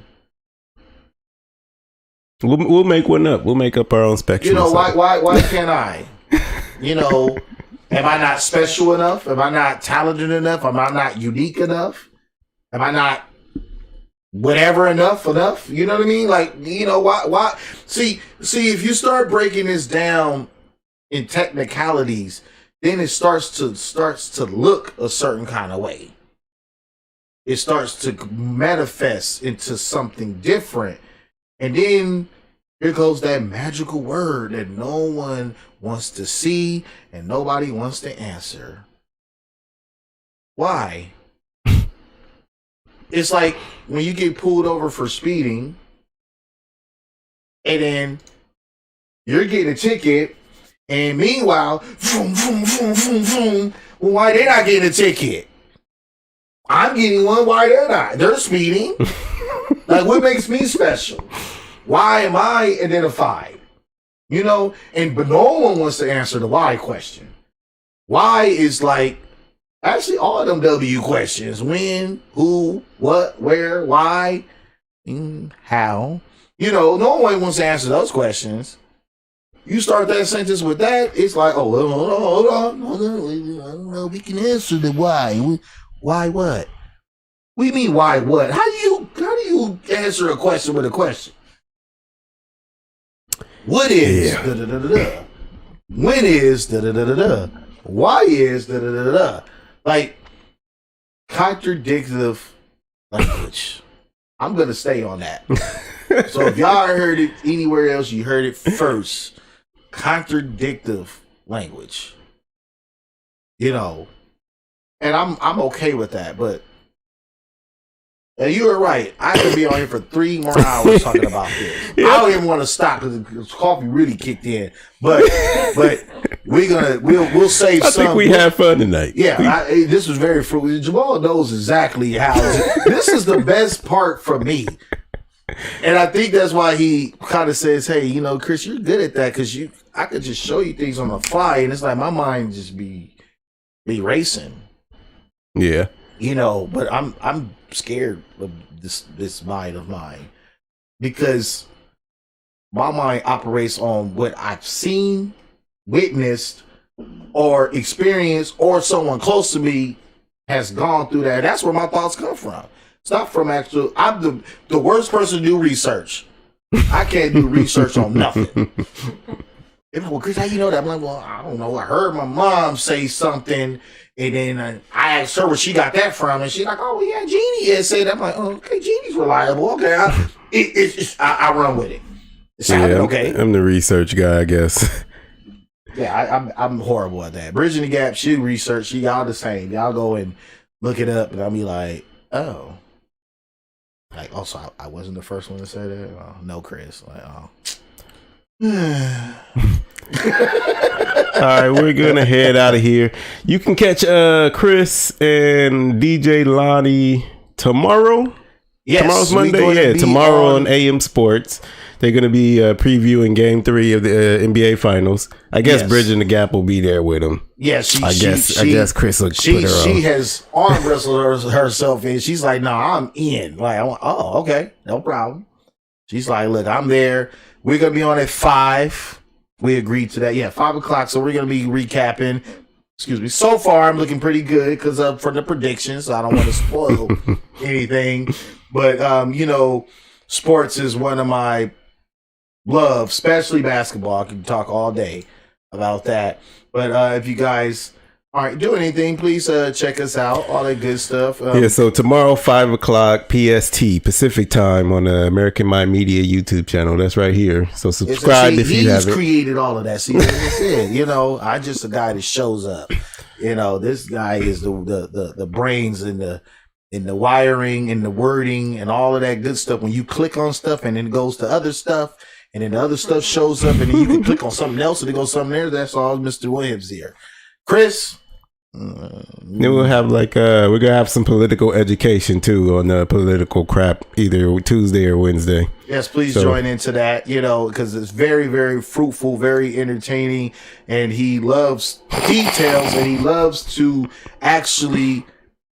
We'll make one up. We'll make up our own spectrum. Why can't I? Am I not special enough? Am I not talented enough? Am I not unique enough? Am I not whatever enough? You know what I mean? Why? See, if you start breaking this down in technicalities, then it starts to look a certain kind of way. It starts to manifest into something different. And then here goes that magical word that no one wants to see and nobody wants to answer. Why? It's like when you get pulled over for speeding and then you're getting a ticket, and meanwhile, vroom, vroom, vroom, vroom, vroom, well, why they not getting a ticket? I'm getting one, why they're not? They're speeding. What makes me special? Why am I identified? But no one wants to answer the why question. Why is actually all of them W questions. When, who, what, where, why, how. No one wants to answer those questions. You start that sentence with that, it's like, hold on. I don't know, we can answer the why. Why what? What do you mean why what? How do you answer a question with a question? What is da da da da da? When is da da da da da? Why is da da da da da? Contradictive language. I'm gonna stay on that. So if y'all heard it anywhere else, you heard it first. Contradictive language. And I'm okay with that, but you were right. I could be on here for 3 more hours talking about this. I don't even want to stop because coffee really kicked in. But we'll save some. I think we had fun tonight. Yeah, this was very fruitful. Jamal knows exactly how. This is the best part for me. And I think that's why he kind of says, hey, Chris, you're good at that because I could just show you things on the fly, and it's like my mind just be racing. Yeah. But I'm scared of this mind of mine because my mind operates on what I've seen, witnessed, or experienced, or someone close to me has gone through that. That's where my thoughts come from. It's not from actual. I'm the worst person to do research. I can't do research on nothing. Well, Chris, how you know that? I'm like, well, I don't know. I heard my mom say something, and then I asked her where she got that from, and she's like, oh, well, yeah, Jeannie had said that. I'm like, oh, okay, Jeannie's reliable. Okay, I run with it. It sounded okay. I'm the research guy, I guess. Yeah, I'm horrible at that. Bridging the Gap, she research. Y'all the same. Y'all go and look it up, and I'll be like, oh. Also, I wasn't the first one to say that. Oh, no, Chris. Oh. All right, we're gonna head out of here. You can catch Chris and DJ Lonnie tomorrow Yes, Tomorrow's Monday. Yeah, tomorrow on AM Sports. They're going to be previewing Game 3 of the NBA Finals. I guess Bridging the Gap will be there with them. Yeah, I guess Chris will put her on. She has arm wrestled herself in. She's like, no, I'm in. Like, oh, okay, no problem. She's like, look, I'm there. We're going to be on at 5. We agreed to that. Yeah, 5 o'clock. So we're going to be recapping. Excuse me. So far, I'm looking pretty good because for the predictions. So I don't want to spoil anything. But, sports is one of my love, especially basketball. I can talk all day about that. But if you guys aren't doing anything, please check us out. All that good stuff. So tomorrow, 5 o'clock PST, Pacific time on the American Mind Media YouTube channel. That's right here. So subscribe if you haven't. He's created all of that. See, like I said, I'm just a guy that shows up. This guy is the brains and the wiring and the wording and all of that good stuff. When you click on stuff and then it goes to other stuff, and then the other stuff shows up, and then you can click on something else and it goes something there. That's all Mr. Williams here. Chris? Then we'll have we're going to have some political education too on the political crap either Tuesday or Wednesday. Yes, please join into that, because it's very, very fruitful, very entertaining, and he loves details and he loves to actually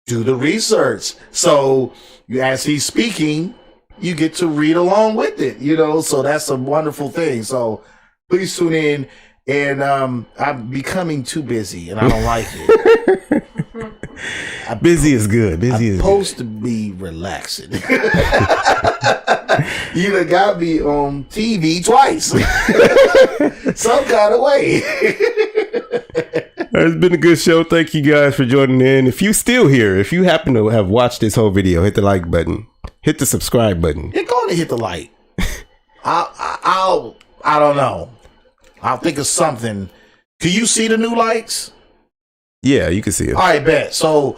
do the research. So as he's speaking, you get to read along with it, so that's a wonderful thing. So please tune in. And I'm becoming too busy, and I don't like it. Busy is good. I'm supposed to be relaxing. You done got me on TV twice. Some kind of way. It's been a good show. Thank you guys for joining in. If you still here, if you happen to have watched this whole video, hit the like button. Hit the subscribe button. You're going to hit the like. I don't know. I'll think of something. Can you see the new likes? Yeah, you can see it. All right, bet. So,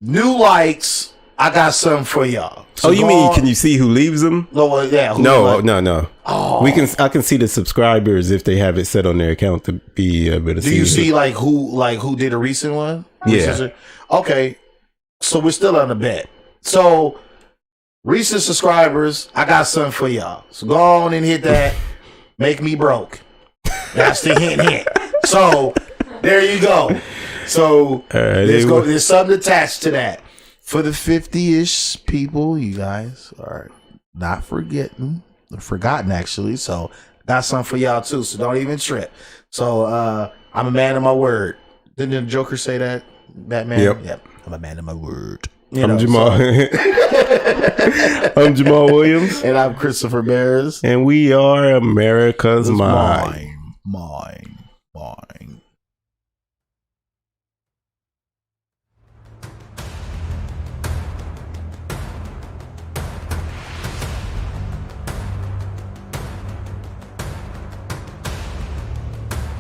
new likes, I got something for y'all. So you mean, can you see who leaves them? No, yeah. No. Oh. I can see the subscribers if they have it set on their account to be able to see. Do you see who did a recent one? Yeah. Okay. So we're still on the bet. So, recent subscribers, I got something for y'all. So go on and hit that. Make me broke. That's the hint. So there you go. So there's something attached to that. For the 50-ish people, you guys are not forgotten actually. So got something for y'all too. So don't even trip. So I'm a man of my word. Didn't the Joker say that? Batman? Yep. I'm a man of my word. I'm Jamal. I'm Jamal Williams. And I'm Christopher Bears. And we are America's Mind. Mine.